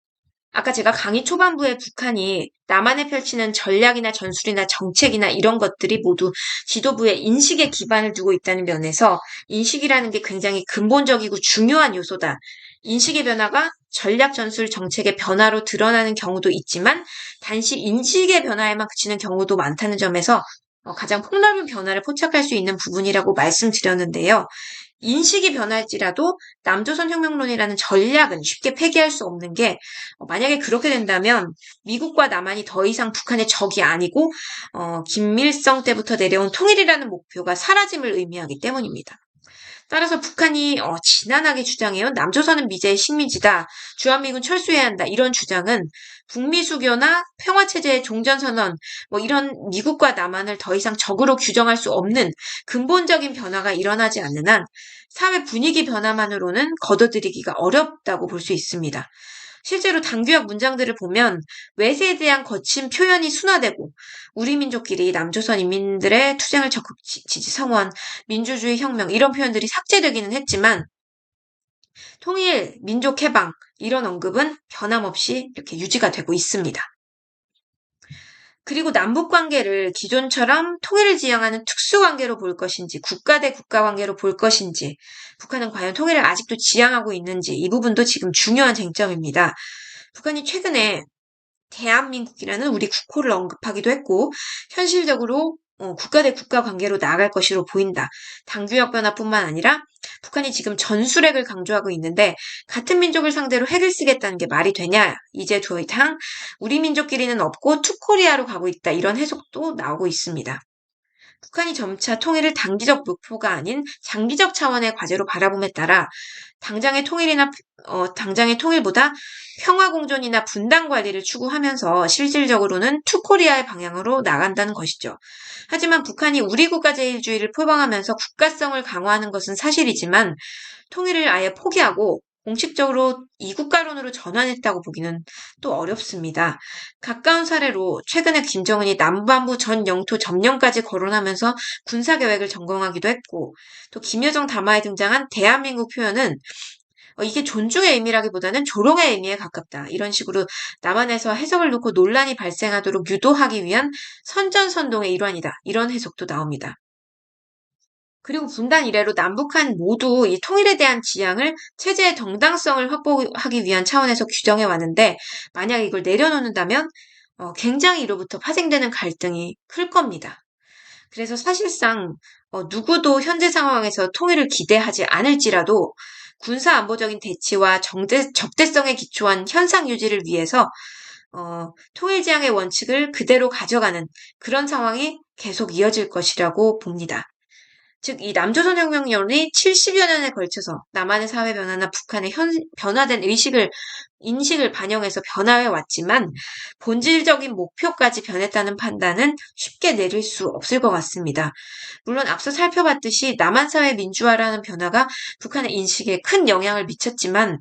아까 제가 강의 초반부에 북한이 남한에 펼치는 전략이나 전술이나 정책이나 이런 것들이 모두 지도부의 인식에 기반을 두고 있다는 면에서 인식이라는 게 굉장히 근본적이고 중요한 요소다. 인식의 변화가 전략 전술 정책의 변화로 드러나는 경우도 있지만 단지 인식의 변화에만 그치는 경우도 많다는 점에서 가장 폭넓은 변화를 포착할 수 있는 부분이라고 말씀드렸는데요. 인식이 변할지라도 남조선 혁명론이라는 전략은 쉽게 폐기할 수 없는 게 만약에 그렇게 된다면 미국과 남한이 더 이상 북한의 적이 아니고 김일성 때부터 내려온 통일이라는 목표가 사라짐을 의미하기 때문입니다. 따라서 북한이 지난하게 주장해온 남조선은 미제의 식민지다, 주한미군 철수해야 한다 이런 주장은 북미 수교나 평화체제의 종전선언 이런 미국과 남한을 더 이상 적으로 규정할 수 없는 근본적인 변화가 일어나지 않는 한 사회 분위기 변화만으로는 걷어들이기가 어렵다고 볼 수 있습니다. 실제로 당규약 문장들을 보면 외세에 대한 거친 표현이 순화되고 우리 민족끼리 남조선 인민들의 투쟁을 적극 지지 성원, 민주주의 혁명 이런 표현들이 삭제되기는 했지만 통일, 민족 해방 이런 언급은 변함없이 이렇게 유지가 되고 있습니다. 그리고 남북 관계를 기존처럼 통일을 지향하는 특수관계로 볼 것인지 국가 대 국가 관계로 볼 것인지 북한은 과연 통일을 아직도 지향하고 있는지 이 부분도 지금 중요한 쟁점입니다. 북한이 최근에 대한민국이라는 우리 국호를 언급하기도 했고 현실적으로 국가 대 국가 관계로 나아갈 것으로 보인다. 당규역 변화뿐만 아니라 북한이 지금 전술핵을 강조하고 있는데 같은 민족을 상대로 핵을 쓰겠다는 게 말이 되냐. 이제 더 이상 우리 민족끼리는 없고 투코리아로 가고 있다. 이런 해석도 나오고 있습니다. 북한이 점차 통일을 단기적 목표가 아닌 장기적 차원의 과제로 바라봄에 따라 당장의 통일보다 평화 공존이나 분단 관리를 추구하면서 실질적으로는 투코리아의 방향으로 나간다는 것이죠. 하지만 북한이 우리 국가 제일주의를 표방하면서 국가성을 강화하는 것은 사실이지만 통일을 아예 포기하고 공식적으로 이국가론으로 전환했다고 보기는 또 어렵습니다. 가까운 사례로 최근에 김정은이 남반부 전 영토 점령까지 거론하면서 군사계획을 점검하기도 했고 또 김여정 담화에 등장한 대한민국 표현은 이게 존중의 의미라기보다는 조롱의 의미에 가깝다. 이런 식으로 남한에서 해석을 놓고 논란이 발생하도록 유도하기 위한 선전선동의 일환이다. 이런 해석도 나옵니다. 그리고 분단 이래로 남북한 모두 이 통일에 대한 지향을 체제의 정당성을 확보하기 위한 차원에서 규정해 왔는데 만약 이걸 내려놓는다면 굉장히 이로부터 파생되는 갈등이 클 겁니다. 그래서 사실상 누구도 현재 상황에서 통일을 기대하지 않을지라도 군사 안보적인 대치와 적대성에 기초한 현상 유지를 위해서 통일 지향의 원칙을 그대로 가져가는 그런 상황이 계속 이어질 것이라고 봅니다. 즉, 이 남조선 혁명론이 70여 년에 걸쳐서 남한의 사회 변화나 북한의 변화된 인식을 반영해서 변화해 왔지만 본질적인 목표까지 변했다는 판단은 쉽게 내릴 수 없을 것 같습니다. 물론 앞서 살펴봤듯이 남한 사회 민주화라는 변화가 북한의 인식에 큰 영향을 미쳤지만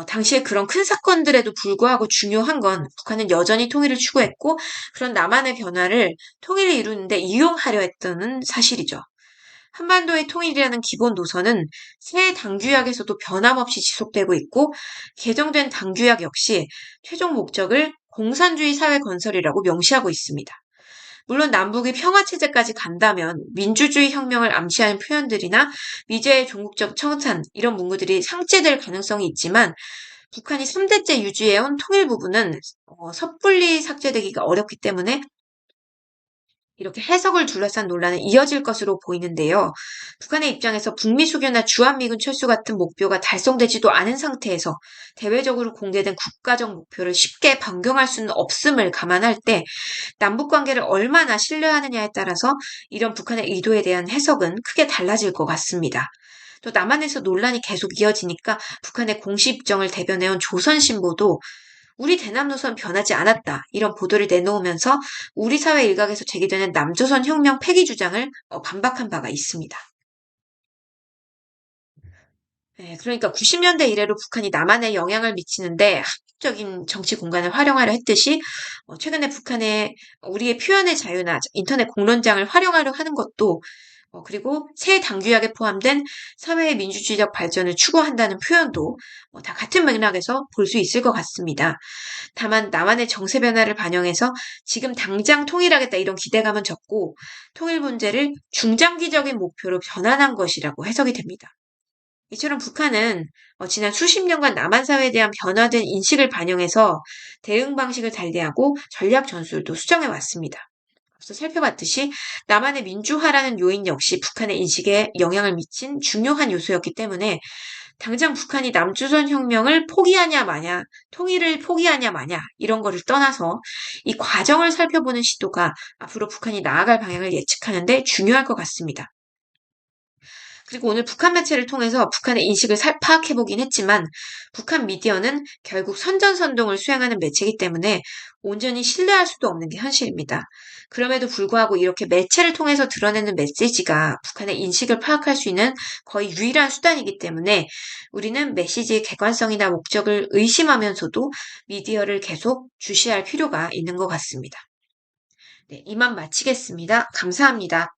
당시에 그런 큰 사건들에도 불구하고 중요한 건 북한은 여전히 통일을 추구했고 그런 남한의 변화를 통일을 이루는데 이용하려 했다는 사실이죠. 한반도의 통일이라는 기본 노선은 새 당규약에서도 변함없이 지속되고 있고 개정된 당규약 역시 최종 목적을 공산주의 사회 건설이라고 명시하고 있습니다. 물론 남북이 평화체제까지 간다면 민주주의 혁명을 암시하는 표현들이나 미제의 종국적 청산 이런 문구들이 상쇄될 가능성이 있지만 북한이 3대째 유지해온 통일 부분은 섣불리 삭제되기가 어렵기 때문에 이렇게 해석을 둘러싼 논란은 이어질 것으로 보이는데요. 북한의 입장에서 북미 수교나 주한미군 철수 같은 목표가 달성되지도 않은 상태에서 대외적으로 공개된 국가적 목표를 쉽게 변경할 수는 없음을 감안할 때 남북 관계를 얼마나 신뢰하느냐에 따라서 이런 북한의 의도에 대한 해석은 크게 달라질 것 같습니다. 또 남한에서 논란이 계속 이어지니까 북한의 공식 입장을 대변해온 조선신보도 우리 대남 노선 변하지 않았다. 이런 보도를 내놓으면서 우리 사회 일각에서 제기되는 남조선 혁명 폐기 주장을 반박한 바가 있습니다. 네, 그러니까 90년대 이래로 북한이 남한에 영향을 미치는데 합법적인 정치 공간을 활용하려 했듯이 최근에 북한의 우리의 표현의 자유나 인터넷 공론장을 활용하려 하는 것도 그리고 새 당규약에 포함된 사회의 민주주의적 발전을 추구한다는 표현도 다 같은 맥락에서 볼 수 있을 것 같습니다. 다만 남한의 정세 변화를 반영해서 지금 당장 통일하겠다 이런 기대감은 적고 통일 문제를 중장기적인 목표로 변환한 것이라고 해석이 됩니다. 이처럼 북한은 지난 수십 년간 남한 사회에 대한 변화된 인식을 반영해서 대응 방식을 달리하고 전략 전술도 수정해 왔습니다. 앞서 살펴봤듯이 남한의 민주화라는 요인 역시 북한의 인식에 영향을 미친 중요한 요소였기 때문에 당장 북한이 남조선 혁명을 포기하냐 마냐, 통일을 포기하냐 마냐 이런 거를 떠나서 이 과정을 살펴보는 시도가 앞으로 북한이 나아갈 방향을 예측하는 데 중요할 것 같습니다. 그리고 오늘 북한 매체를 통해서 북한의 인식을 파악해보긴 했지만 북한 미디어는 결국 선전선동을 수행하는 매체이기 때문에 온전히 신뢰할 수도 없는 게 현실입니다. 그럼에도 불구하고 이렇게 매체를 통해서 드러내는 메시지가 북한의 인식을 파악할 수 있는 거의 유일한 수단이기 때문에 우리는 메시지의 객관성이나 목적을 의심하면서도 미디어를 계속 주시할 필요가 있는 것 같습니다. 네, 이만 마치겠습니다. 감사합니다.